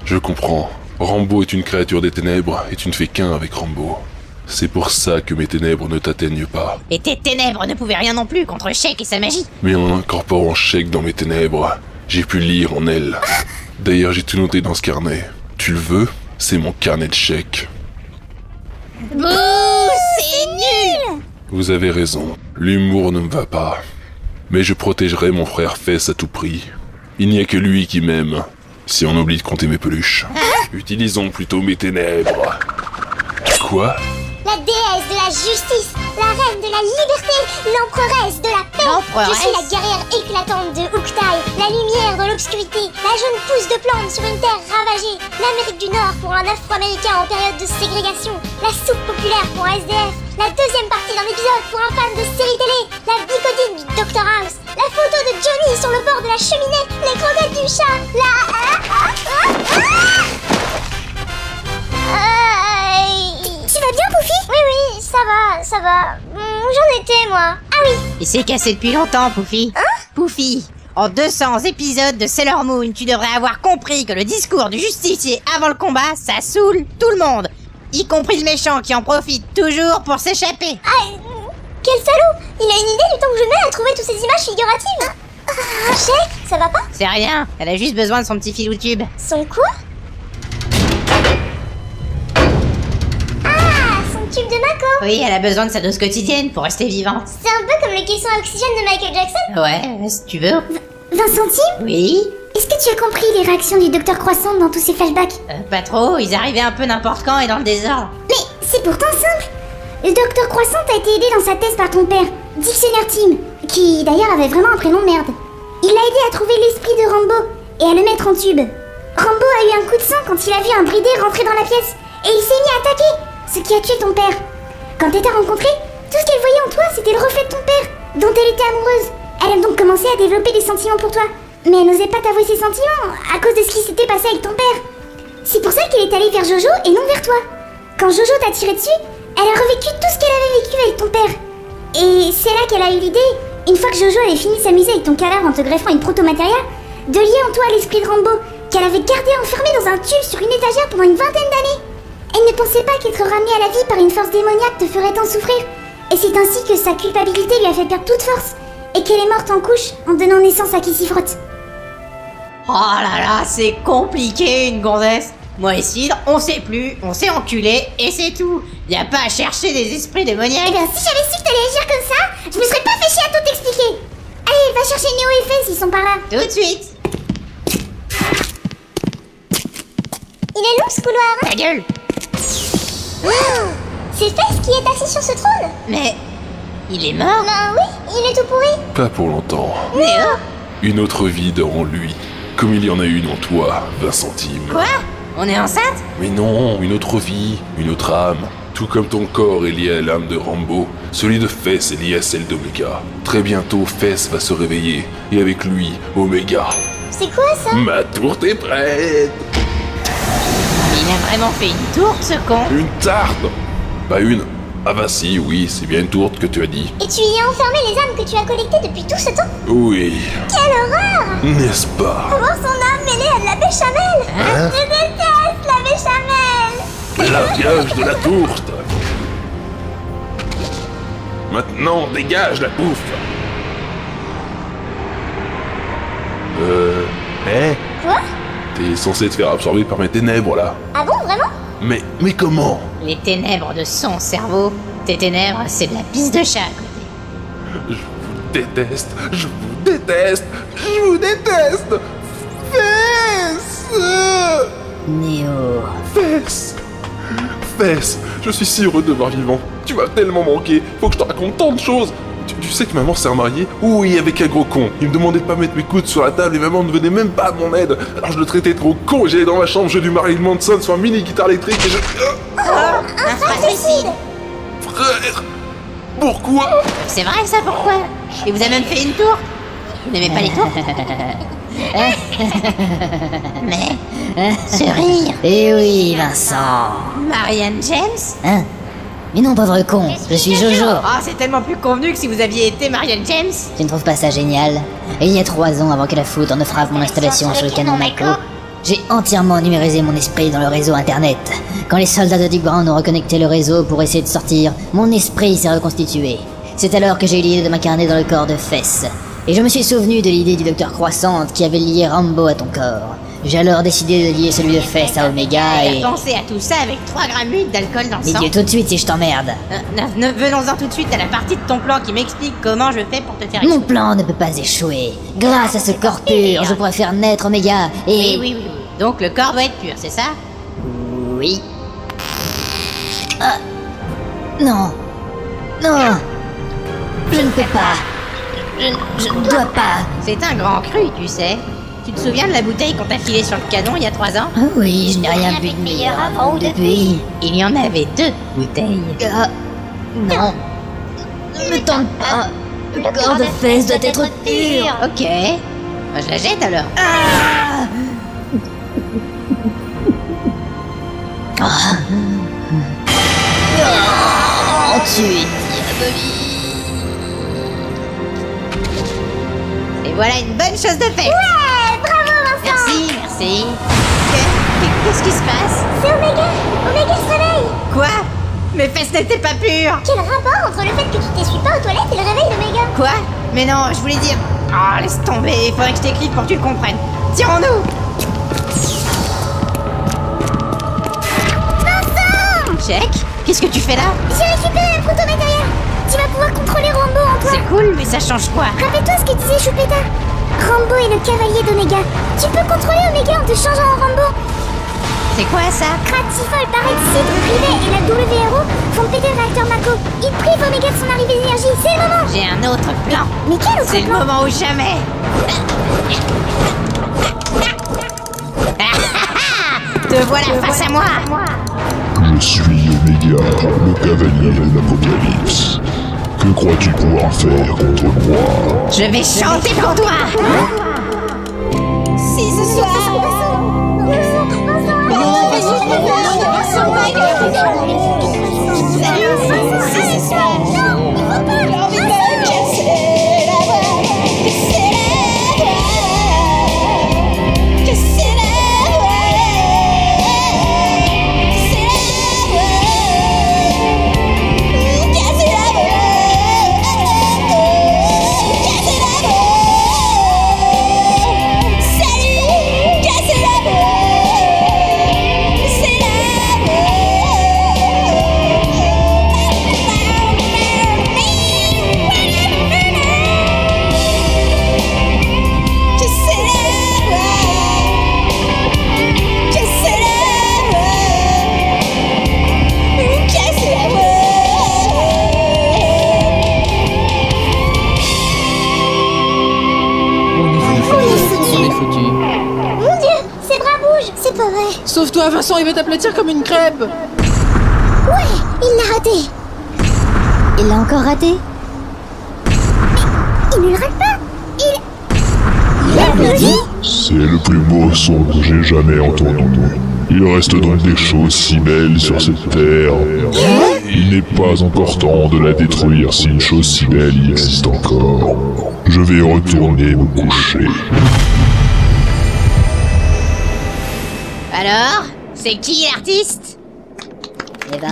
Je comprends. Rambo est une créature des ténèbres et tu ne fais qu'un avec Rambo. C'est pour ça que mes ténèbres ne t'atteignent pas. Et tes ténèbres ne pouvaient rien non plus contre Chèque et sa magie. Mais en incorporant Chèque dans mes ténèbres, j'ai pu lire en elle. D'ailleurs, j'ai tout noté dans ce carnet. Tu le veux? C'est mon carnet de Chèque. Bouh, c'est nul! Vous avez raison, l'humour ne me va pas. Mais je protégerai mon frère Fess à tout prix. Il n'y a que lui qui m'aime, si on oublie de compter mes peluches. Utilisons plutôt mes ténèbres. Quoi? La déesse de la justice, la reine de la liberté, l'emperesse de la paix. Je suis la guerrière éclatante de Uktai, la lumière dans l'obscurité, la jeune pousse de plante sur une terre ravagée, l'Amérique du Nord pour un Afro-Américain en période de ségrégation, la soupe populaire pour un SDF, la deuxième partie d'un épisode pour un fan de série télé, la bicodine du Dr House, la photo de Johnny sur le bord de la cheminée, les croquettes du chat, Tu vas bien, Poufy? Oui, ça va. J'en étais, moi. Ah oui. Il s'est cassé depuis longtemps, Poufy. Hein? Poufy, en 200 épisodes de Sailor Moon, tu devrais avoir compris que le discours du justicier avant le combat, ça saoule tout le monde. Y compris le méchant qui en profite toujours pour s'échapper. Ah, quel salaud! Il a une idée du temps que je mets à trouver toutes ces images figuratives. Chèque, ça va pas? C'est rien, elle a juste besoin de son petit filou tube. Son quoi? Tube de Mako. Oui, elle a besoin de sa dose quotidienne pour rester vivante. C'est un peu comme les caissons à oxygène de Michael Jackson. Ouais, si tu veux. Vincentine? Oui? Est-ce que tu as compris les réactions du Docteur Croissant dans tous ces flashbacks? Pas trop, ils arrivaient un peu n'importe quand et dans le désordre. Mais c'est pourtant simple. Le Docteur Croissant a été aidé dans sa thèse par ton père, Dictionnaire Tim, qui d'ailleurs avait vraiment un prénom de merde. Il l'a aidé à trouver l'esprit de Rambo et à le mettre en tube. Rambo a eu un coup de sang quand il a vu un bridé rentrer dans la pièce et il s'est mis à attaquer. Ce qui a tué ton père. Quand elle t'a rencontré, tout ce qu'elle voyait en toi, c'était le reflet de ton père, dont elle était amoureuse. Elle a donc commencé à développer des sentiments pour toi. Mais elle n'osait pas t'avouer ses sentiments, à cause de ce qui s'était passé avec ton père. C'est pour ça qu'elle est allée vers Jojo et non vers toi. Quand Jojo t'a tiré dessus, elle a revécu tout ce qu'elle avait vécu avec ton père. Et c'est là qu'elle a eu l'idée, Une fois que Jojo avait fini de s'amuser avec ton cadavre en te greffant une proto-matéria, de lier en toi l'esprit de Rambo, qu'elle avait gardé enfermé dans un tube sur une étagère pendant une vingtaine d'années. Elle ne pensait pas qu'être ramenée à la vie par une force démoniaque te ferait tant souffrir. Et c'est ainsi que sa culpabilité lui a fait perdre toute force, et qu'elle est morte en couche en donnant naissance à qui s'y frotte. Oh là là, c'est compliqué une gonzesse. Moi et Sid, on sait plus, on s'est enculé et c'est tout. Y a pas à chercher des esprits démoniaques. Eh bien, si j'avais su que t'allais agir comme ça, je me serais pas fait chier à tout t'expliquer. Allez, va chercher Néo et Fess, ils sont par là. Tout de suite. Il est long ce couloir, hein? Ta gueule. C'est Fess qui est assis sur ce trône? Mais... il est mort? Ben oui, il est tout pourri. Pas pour longtemps. Néo? Une autre vie dort en lui, comme il y en a une en toi, 20 centimes. Quoi? On est enceinte? Mais non, une autre vie, une autre âme. Tout comme ton corps est lié à l'âme de Rambo, celui de Fess est lié à celle d'Omega. Très bientôt, Fess va se réveiller, et avec lui, Omega. C'est quoi ça? Ma tourte est prête! Il a vraiment fait une tourte, ce con? Une tarte! Pas une. Ah bah si, oui, c'est bien une tourte que tu as dit. Et tu y as enfermé les âmes que tu as collectées depuis tout ce temps? Oui. Quelle horreur! N'est-ce pas? Voir son âme mêlée à de la béchamel! Hein? Je déteste la béchamel! La gage de la tourte! Maintenant, dégage la bouffe! Quoi? T'es censé te faire absorber par mes ténèbres, là. Ah bon, vraiment? Mais comment? Les ténèbres de son cerveau. Tes ténèbres, c'est de la pisse de chat à côté. Je vous déteste, je vous déteste, je vous déteste! Fess! Néo. Fess! Fess, je suis si heureux de te voir vivant. Tu m'as tellement manqué, faut que je te raconte tant de choses. Tu sais que maman s'est remariée? Oui, avec un gros con. Il me demandait de pas mettre mes coudes sur la table et maman ne venait même pas à mon aide. Alors je le traitais trop con et j'allais dans ma chambre, je du Marilyn Manson sur un mini guitare électrique et je... Un fratricide! Frère! Pourquoi? C'est vrai ça, pourquoi? Et vous avez même fait une tour? Vous n'aimez pas les tours? Mais... ce rire... Eh oui, Vincent. Marianne James? Hein? Mais non, pauvre con, je suis Jojo. Ah, c'est tellement plus convenu que si vous aviez été Marianne James. Tu ne trouves pas ça génial? Et il y a 3 ans, avant que la foudre ne frappe mon installation sur le canon Mako, j'ai entièrement numérisé mon esprit dans le réseau internet. Quand les soldats de Deep Ground ont reconnecté le réseau pour essayer de sortir, mon esprit s'est reconstitué. C'est alors que j'ai eu l'idée de m'incarner dans le corps de Fess. Et je me suis souvenu de l'idée du docteur Croissante qui avait lié Rambo à ton corps. J'ai alors décidé de lier celui de Fess à Omega et... Pensez à tout ça avec 3 grammes d'alcool dans le sang. Mais Dieu, tout de suite si je t'emmerde. Venons-en tout de suite à la partie de ton plan qui m'explique comment je fais pour te faire échouer. Mon plan ne peut pas échouer. Grâce à ce corps pur, je pourrais faire naître Omega et... Oui. Donc le corps doit être pur, c'est ça? Oui. Ah. Non. Non. Je ne peux pas. Je ne dois pas. C'est un grand cru, tu sais. Tu te souviens de la bouteille qu'on t'a filée sur le canon il y a 3 ans? Ah oui, je n'ai rien bu de meilleur avant ou depuis. Il y en avait 2 bouteilles. Non. Ne me tente pas. Le corps de Fess doit être pur. Ok. Je la jette alors. Ah. Ah. Oh, tu es diabolique. Et voilà une bonne chose de faite. Ouais, bravo Vincent. Merci. Qu'est-ce qui se passe? C'est Omega se réveille. Quoi? Mais Fess n'était pas pure. Quel rapport entre le fait que tu t'essuies pas aux toilettes et le réveil d'Omega? Quoi? Mais non, je voulais dire... Oh, laisse tomber, il faudrait que je t'écrive pour que tu le comprennes. Tirons-nous. Vincent! Check. Qu'est-ce que tu fais là? J'ai récupéré un proto-matériel. Tu vas pouvoir contrôler Rambo en toi. C'est cool, mais ça change quoi? Rappelle-toi ce que disait Choupetta. Rambo est le cavalier d'Omega. Tu peux contrôler Omega en te changeant en Rambo. C'est quoi ça? Kratifol, Barrett, Sid, Rivet et la WRO font péter le réacteur Mako. Ils privent Omega de son arrivée d'énergie. C'est le moment. J'ai un autre plan. Mais quel autre plan? C'est le moment ou jamais. Te voilà face à moi. Je suis Omega, le cavalier de l'Apocalypse. Que crois-tu pouvoir faire contre moi? Je vais chanter pour toi. Si ce soir. Salut. pas vrai. Sauve-toi, Vincent, il va t'aplatir comme une crêpe. Ouais, il l'a raté. Il l'a encore raté. Il ne le rate pas. Il applaudit. C'est le plus beau son que j'ai jamais entendu. Il reste donc des choses si belles sur cette terre. Il n'est pas encore temps de la détruire si une chose si belle y existe encore. Je vais retourner me coucher. Alors, c'est qui l'artiste? Eh ben,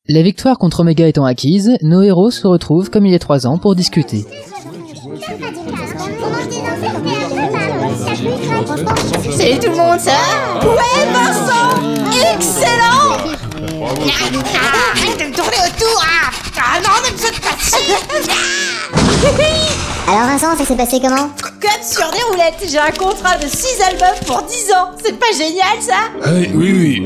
La victoire contre Omega étant acquise, nos héros se retrouvent comme il y a 3 ans pour discuter. Salut tout le monde, ça va? Ouais, Vincent! Excellent! Arrête de me tourner autour! Ah non, ne me saute pas! Alors Vincent, ça s'est passé comment? Comme sur des roulettes, j'ai un contrat de 6 albums pour 10 ans! C'est pas génial, ça? Oui.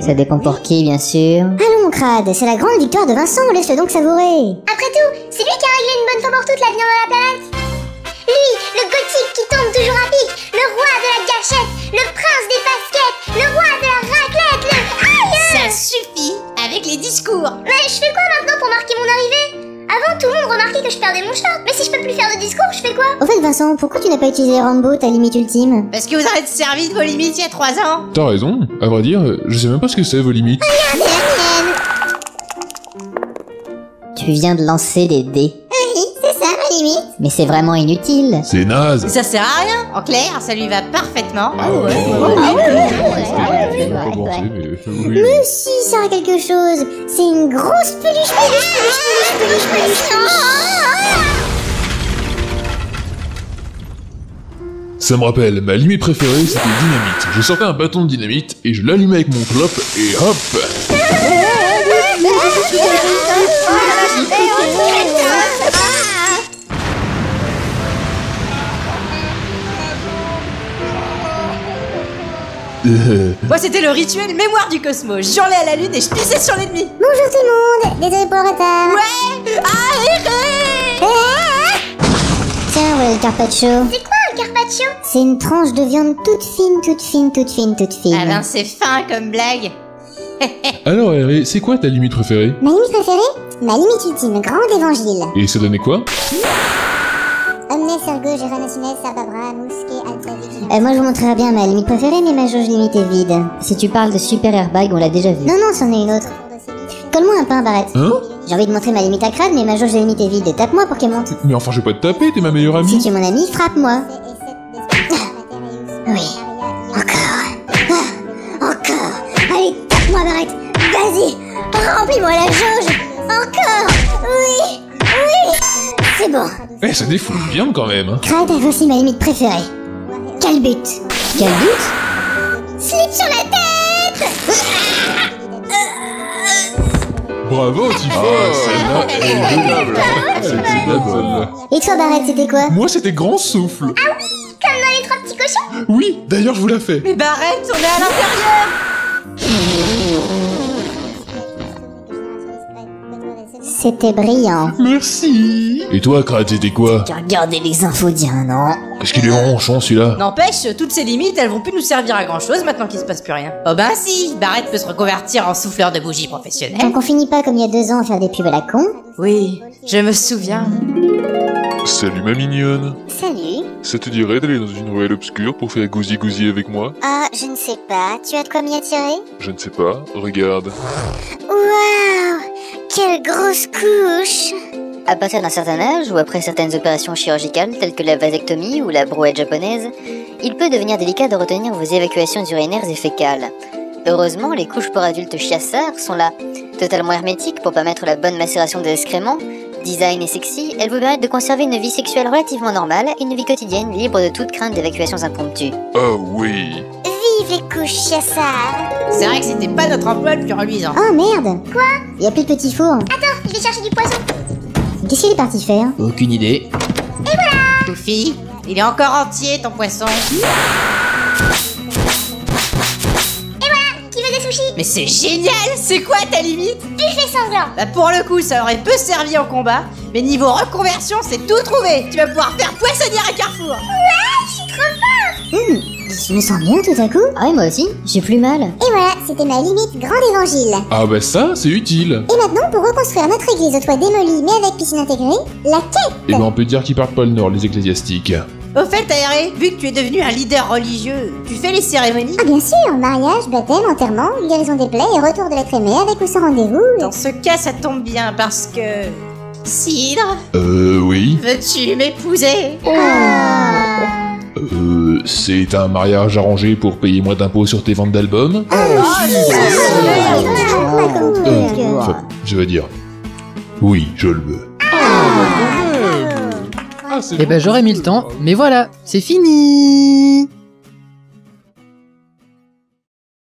ça dépend pour qui, bien sûr. Allons, Crade, c'est la grande victoire de Vincent, laisse-le donc savourer. Après tout, c'est lui qui a réglé une bonne fois pour toutes l'avenir de la planète. Lui, le gothique qui tombe toujours à pic, le roi de la gâchette, le prince des baskets, le roi de la raclette, le... Aïe! Ça suffit avec les discours! Mais je fais quoi maintenant pour marquer mon arrivée? Avant, tout le monde remarquait que je perdais mon short, mais si je peux plus faire de discours, je fais quoi? Au fait, Vincent, pourquoi tu n'as pas utilisé Rambo, ta limite ultime? Parce que vous en êtes servi de vos limites il y a 3 ans! T'as raison, à vrai dire, je sais même pas ce que c'est vos limites. Regardez la mienne! Tu viens de lancer des dés. Oui, c'est ça ma limite. Mais c'est vraiment inutile. C'est naze. Ça sert à rien! En clair, ça lui va parfaitement. Mais si, ça a quelque chose. C'est une grosse peluche. Ça me rappelle, ma limite préférée c'était dynamite. Je sortais un bâton de dynamite et je l'allumais avec mon clope et hop! Moi c'était le rituel mémoire du cosmos. J'enlais à la lune et je pissais sur l'ennemi. Bonjour tout le monde. Désolé pour le retard. Ouais! Tiens, voilà le carpaccio. C'est quoi le carpaccio? C'est une tranche de viande toute fine. Ah ben c'est fin comme blague. Alors Hervé, c'est quoi ta limite préférée? Ma limite préférée? Ma limite ultime, grand évangile. Et ça donnait quoi? Omnes ergo geranacines sababra musque alta. Moi je vous montrerai bien ma limite préférée, mais ma jauge limite est vide. Si tu parles de super airbag, on l'a déjà vu. Non, c'en est une autre. Colle-moi un pain, Barrette. Hein? J'ai envie de montrer ma limite à Crade, mais ma jauge limite est vide. Tape-moi pour qu'elle monte. Mais enfin je vais pas te taper, t'es ma meilleure amie. Si tu es mon ami, frappe-moi. Oui. Encore. Allez, tape-moi, Barrette. Vas-y. Remplis-moi la jauge. Encore. Oui. C'est bon. Eh, ça défoule bien quand même. Hein. Crade est aussi ma limite préférée. Quel but? Slip sur la tête. Bravo, Tifa. Celle-là est géniale. C'était la bonne. Et toi, Barrette, c'était quoi? Moi, c'était grand souffle. Ah oui, comme dans les 3 petits cochons. Oui, d'ailleurs, je vous la fais. Mais Barrette, on est à l'intérieur! C'était brillant. Merci. Et toi, Crade, c'était quoi? Tu as regardé les infos d'il y a un an. Qu'est-ce qu'il est ronchon, celui-là? N'empêche, toutes ces limites, elles vont plus nous servir à grand chose maintenant qu'il se passe plus rien. Oh ben si, Barrette peut se reconvertir en souffleur de bougies professionnel. Tant qu'on finit pas comme il y a 2 ans à faire des pubs à la con. Oui, je me souviens. Salut ma mignonne. Salut. Ça te dirait d'aller dans une ruelle obscure pour faire gousi-gousi avec moi? Ah, je ne sais pas. Tu as de quoi m'y attirer? Je ne sais pas, regarde. Waouh! Quelle grosse couche! À partir d'un certain âge, ou après certaines opérations chirurgicales telles que la vasectomie ou la brouette japonaise, il peut devenir délicat de retenir vos évacuations urinaires et fécales. Heureusement, les couches pour adultes Chiassar sont là. Totalement hermétiques pour permettre la bonne macération des excréments, design et sexy, elles vous permettent de conserver une vie sexuelle relativement normale et une vie quotidienne libre de toute crainte d'évacuations impromptues. Oh oui. Vive les couches Chiassar! C'est vrai que c'était pas notre emploi le plus reluisant. Oh merde! Quoi? Y a plus de petits fours. Attends, je vais chercher du poisson. Qu'est-ce qu'il est parti faire? Aucune idée. Touffi, il est encore entier ton poisson. Qui veut des sushis? Mais c'est génial. C'est quoi ta limite? Je fais semblant. Bah pour le coup, ça aurait peu servi en combat. Mais niveau reconversion, c'est tout trouvé. Tu vas pouvoir faire poissonnière à Carrefour. Ouais, je suis trop fort. Je me sens bien tout à coup. Ah ouais, moi aussi, j'ai plus mal. Et voilà, c'était ma limite grande évangile. Ah bah ça, c'est utile. Et maintenant, pour reconstruire notre église au toit démoli mais avec piscine intégrée, la quête. Eh ben on peut dire qu'ils partent pas le nord, les ecclésiastiques. Au fait, Aéré, vu que tu es devenu un leader religieux, tu fais les cérémonies? Ah bien sûr, mariage, baptême, enterrement, guérison des plaies et retour de l'être aimé avec ou sans rendez-vous. Dans ce cas, ça tombe bien parce que... Cidre, Oui. veux-tu m'épouser? C'est un mariage arrangé pour payer moins d'impôts sur tes ventes d'albums? Enfin, je veux dire... Oui, je le veux. Eh ben j'aurais mis le temps, mais voilà, c'est fini.